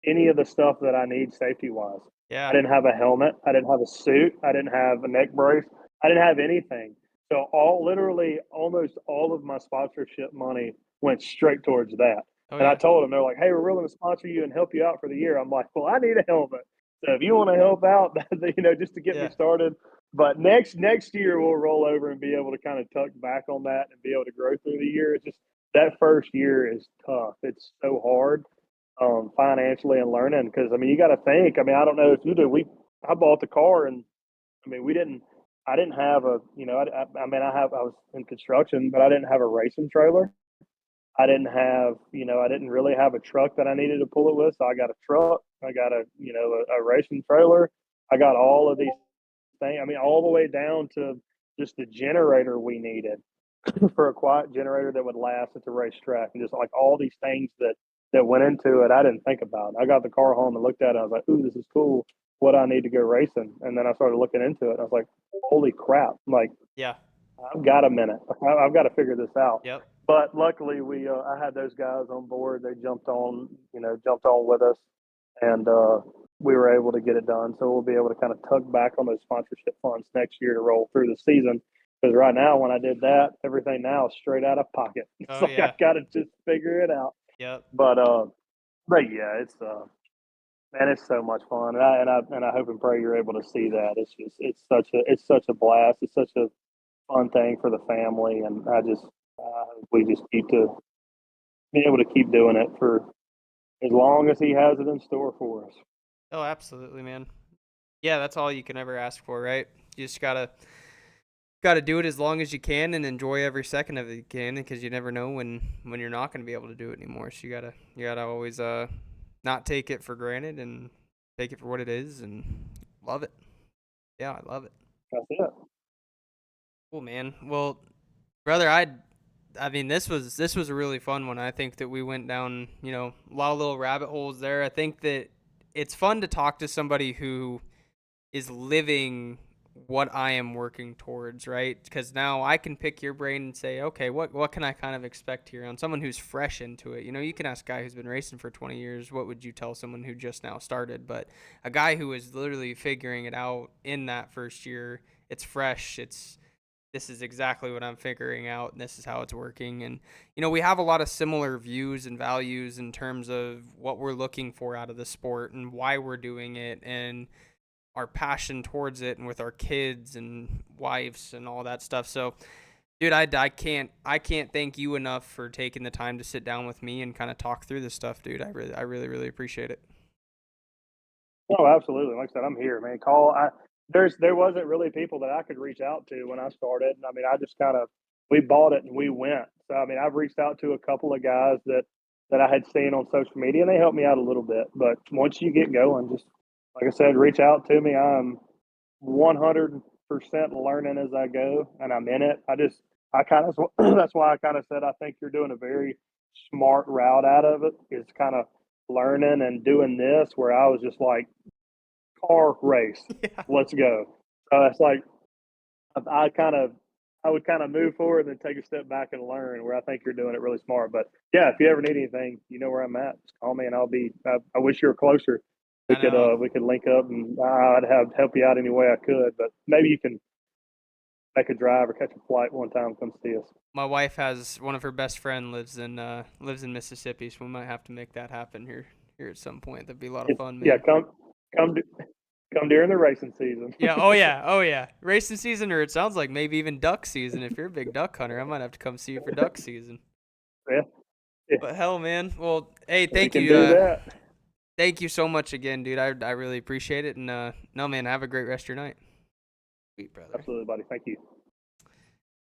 S1: any of the stuff that I need safety-wise.
S2: Yeah.
S1: I didn't have a helmet. I didn't have a suit. I didn't have a neck brace. I didn't have anything. So literally almost all of my sponsorship money went straight towards that. And I told them, they're like, hey, we're willing to sponsor you and help you out for the year. I'm like, well, I need a helmet. So if you want to help out, just to get me started. But next year we'll roll over and be able to kind of tuck back on that and be able to grow through the year. It's just that first year is tough. It's so hard financially and learning, because I mean, you got to think. I mean, I don't know if you do. I bought the car, and I mean, I didn't have I was in construction, but I didn't have a racing trailer. I didn't have, I didn't really have a truck that I needed to pull it with. So I got a truck. I got a racing trailer. I got all of these things. I mean, all the way down to just the generator we needed for a quiet generator that would last at the racetrack, and just like all these things that went into it, I didn't think about. I got the car home and looked at it. I was like, ooh, this is cool. what I need to go racing. And then I started looking into it. And I was like, holy crap! Like,
S2: Yeah.
S1: I've got a minute. I've got to figure this out.
S2: Yep.
S1: But luckily, I had those guys on board. They jumped on with us, and we were able to get it done. So we'll be able to kind of tug back on those sponsorship funds next year to roll through the season. Because right now, when I did that, everything now is straight out of pocket. It's
S2: Oh,
S1: like
S2: yeah.
S1: I got to just figure it out.
S2: Yep.
S1: But yeah, it's man, it's so much fun, and I hope and pray you're able to see that. It's such a blast. It's such a fun thing for the family, and we just keep to be able to keep doing it for as long as he has it in store for us.
S2: Oh, absolutely, man. Yeah, that's all you can ever ask for, right? You just gotta do it as long as you can and enjoy every second of it you can, because you never know when you're not gonna be able to do it anymore. So you gotta always not take it for granted and take it for what it is and love it. Yeah, I love it.
S1: That's it.
S2: Cool, man. Well, brother, I mean, this was a really fun one. I think that we went down, a lot of little rabbit holes there. I think that it's fun to talk to somebody who is living what I am working towards, right? Because now I can pick your brain and say, okay, what can I kind of expect here on someone who's fresh into it? You can ask a guy who's been racing for 20 years, what would you tell someone who just now started? But a guy who is literally figuring it out in that first year, it's fresh, this is exactly what I'm figuring out, and this is how it's working. And, we have a lot of similar views and values in terms of what we're looking for out of the sport and why we're doing it and our passion towards it and with our kids and wives and all that stuff. So, dude, I can't thank you enough for taking the time to sit down with me and kind of talk through this stuff, dude. I really appreciate it.
S1: Oh, absolutely. Like I said, I'm here, man. There wasn't really people that I could reach out to when I started. I mean, I just kind of we bought it and we went. So I mean, I've reached out to a couple of guys that I had seen on social media, and they helped me out a little bit. But once you get going, just like I said, reach out to me. I'm 100% learning as I go, and I'm in it. I kind of that's why I kind of said I think you're doing a very smart route out of it. Is kind of learning and doing this where I was just like car race,
S2: Yeah.
S1: let's go. It's like I kind of I would kind of move forward and then take a step back and learn. Where I think you're doing it really smart. But yeah, if you ever need anything, you know where I'm at. Just call me and I'll be. I wish you were closer.
S2: I know.
S1: We could link up and I'd have help you out any way I could. But maybe you can make a drive or catch a flight one time. Come see us.
S2: My wife has one of her best friend lives in Mississippi, so we might have to make that happen here at some point. That'd be a lot of fun, man.
S1: Yeah, come come during the racing season.
S2: Yeah, oh yeah. Racing season, or it sounds like maybe even duck season. If you're a big duck hunter, I might have to come see you for duck season.
S1: Yeah.
S2: But hell, man. Well, hey,
S1: thank you. Do that.
S2: Thank you so much again, dude. I really appreciate it. And no, man, have a great rest of your night. Sweet, brother.
S1: Absolutely, buddy. Thank you.